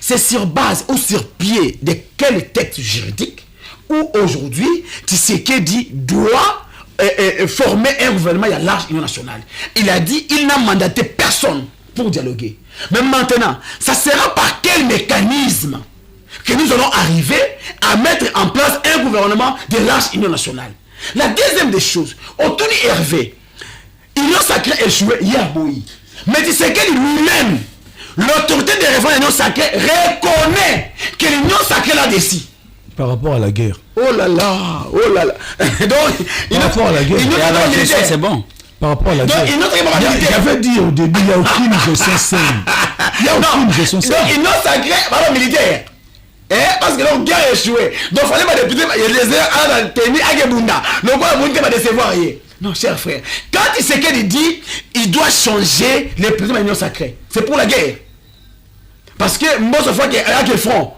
C'est sur base ou sur pied de quel texte juridique où aujourd'hui Tshisekedi doit former un gouvernement, il y a large union nationale. Il a dit, il n'a mandaté personne pour dialoguer. Mais maintenant, ça sera par quel mécanisme que nous allons arriver à mettre en place un gouvernement de large union nationale. La deuxième des choses, Otoni Hervé, l'union sacrée échouée, Yaboui. Mais Tshisekedi lui-même, l'autorité des réformes de l'union sacrée reconnaît que l'union sacrée l'a décidé. Par rapport à la guerre. Oh là là, oh là là. Donc, par rapport à la guerre. Et à la gestion, c'est bon. Par rapport à la guerre. J'avais dit au début, il n'y a aucune gestion saine. Il n'y a aucune gestion saine. Donc, l'union sacrée, pardon, militaire. Parce que donc, guerre échouée. Donc, il fallait pas députer, il y a des heures à la tenue à Gebunda. Donc, on va décevoir. Non, cher frère. Quand Tshisekedi dit, il doit changer les présidents de l'union sacrée. C'est pour la guerre. Parce que, moi, je vois qu'il y a des fonds.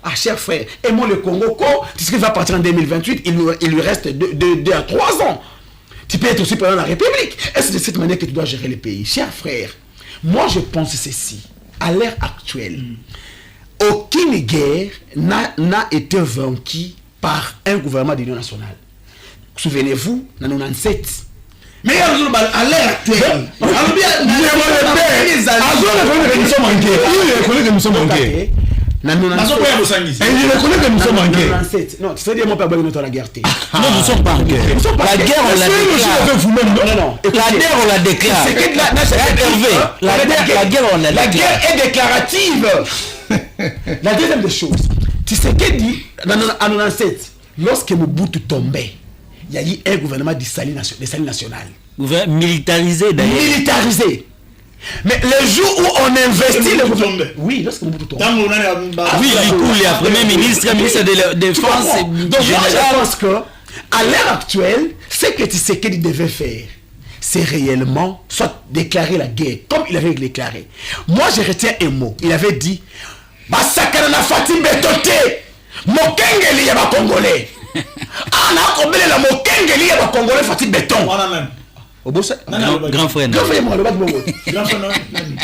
Ah, cher frère. Et moi, le Congo, Tshisekedi va partir en 2028, il lui reste 2 à 3 ans. Tu peux être aussi président de la République. Est-ce de cette manière que tu dois gérer le pays? Cher frère, moi, je pense ceci. À l'ère actuelle, aucune guerre n'a été vaincue par un gouvernement de l'Union nationale. Souvenez-vous, en 1997. Mais à l'ère actuelle, nous sommes en guerre. Non, tu sais dire, moi, pas besoin la guerre. Non, nous ne sommes pas en guerre. La guerre, on la déclare. La guerre, on la déclare. La guerre, on la déclare. La guerre est déclarative. La deuxième des choses, Tshisekedi, en 1997, lorsque Mobutu tombait, il y a eu un gouvernement de salut national. Gouvernement militarisé d'ailleurs. Militarisé. Mais le jour où on investit le gouvernement. Oui, lorsque Mobutu tombait. Oui, il y a Premier ministre, ministre de la Défense. Donc, je pense que, à l'heure actuelle, ce que Tshisekedi devait faire, c'est réellement soit déclarer la guerre, comme il avait déclaré. Moi, je retiens un mot. Il avait dit, Masakana na Fatim Betote, Mokengeli ya ba Congolais. Ah, na kombele la Mokengeli ya ba Congolais Fatim Beton. Grand frère. Grand frère, moi, le bac bongo. Grand frère, non.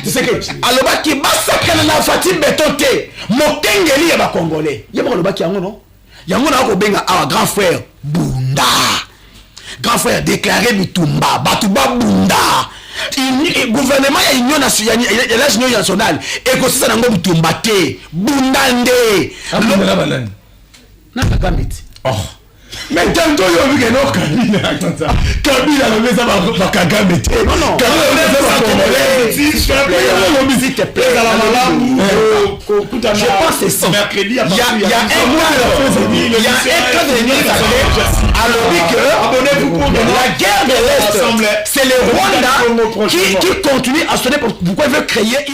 Tu sais que, aloba ki Masakana na Fatim Betote, Mokengeli ya ba Congolais. Y'a le bac yango non? Yango na ko benga ah grand frère Bunda. Grand frère déclaré Bitumba, Batuba Bunda. Le gouvernement il y a union nationale, il y a l'union nationale et que ça n'a pas Bitumba té, Bundande. Na Kagame. Oh. Mais tant que vous avez non Kabila le met ça va Kagame té. Non non. Kabila le met ça Congolais. Si je peux visite plaît à la malamu. Je pense c'est ça. Mercredi il y a un cas de l'union sacrée. Alors abonnez-vous pour la guerre de l'Est. C'est le Rwanda qui continue à sonner pourquoi il veut créer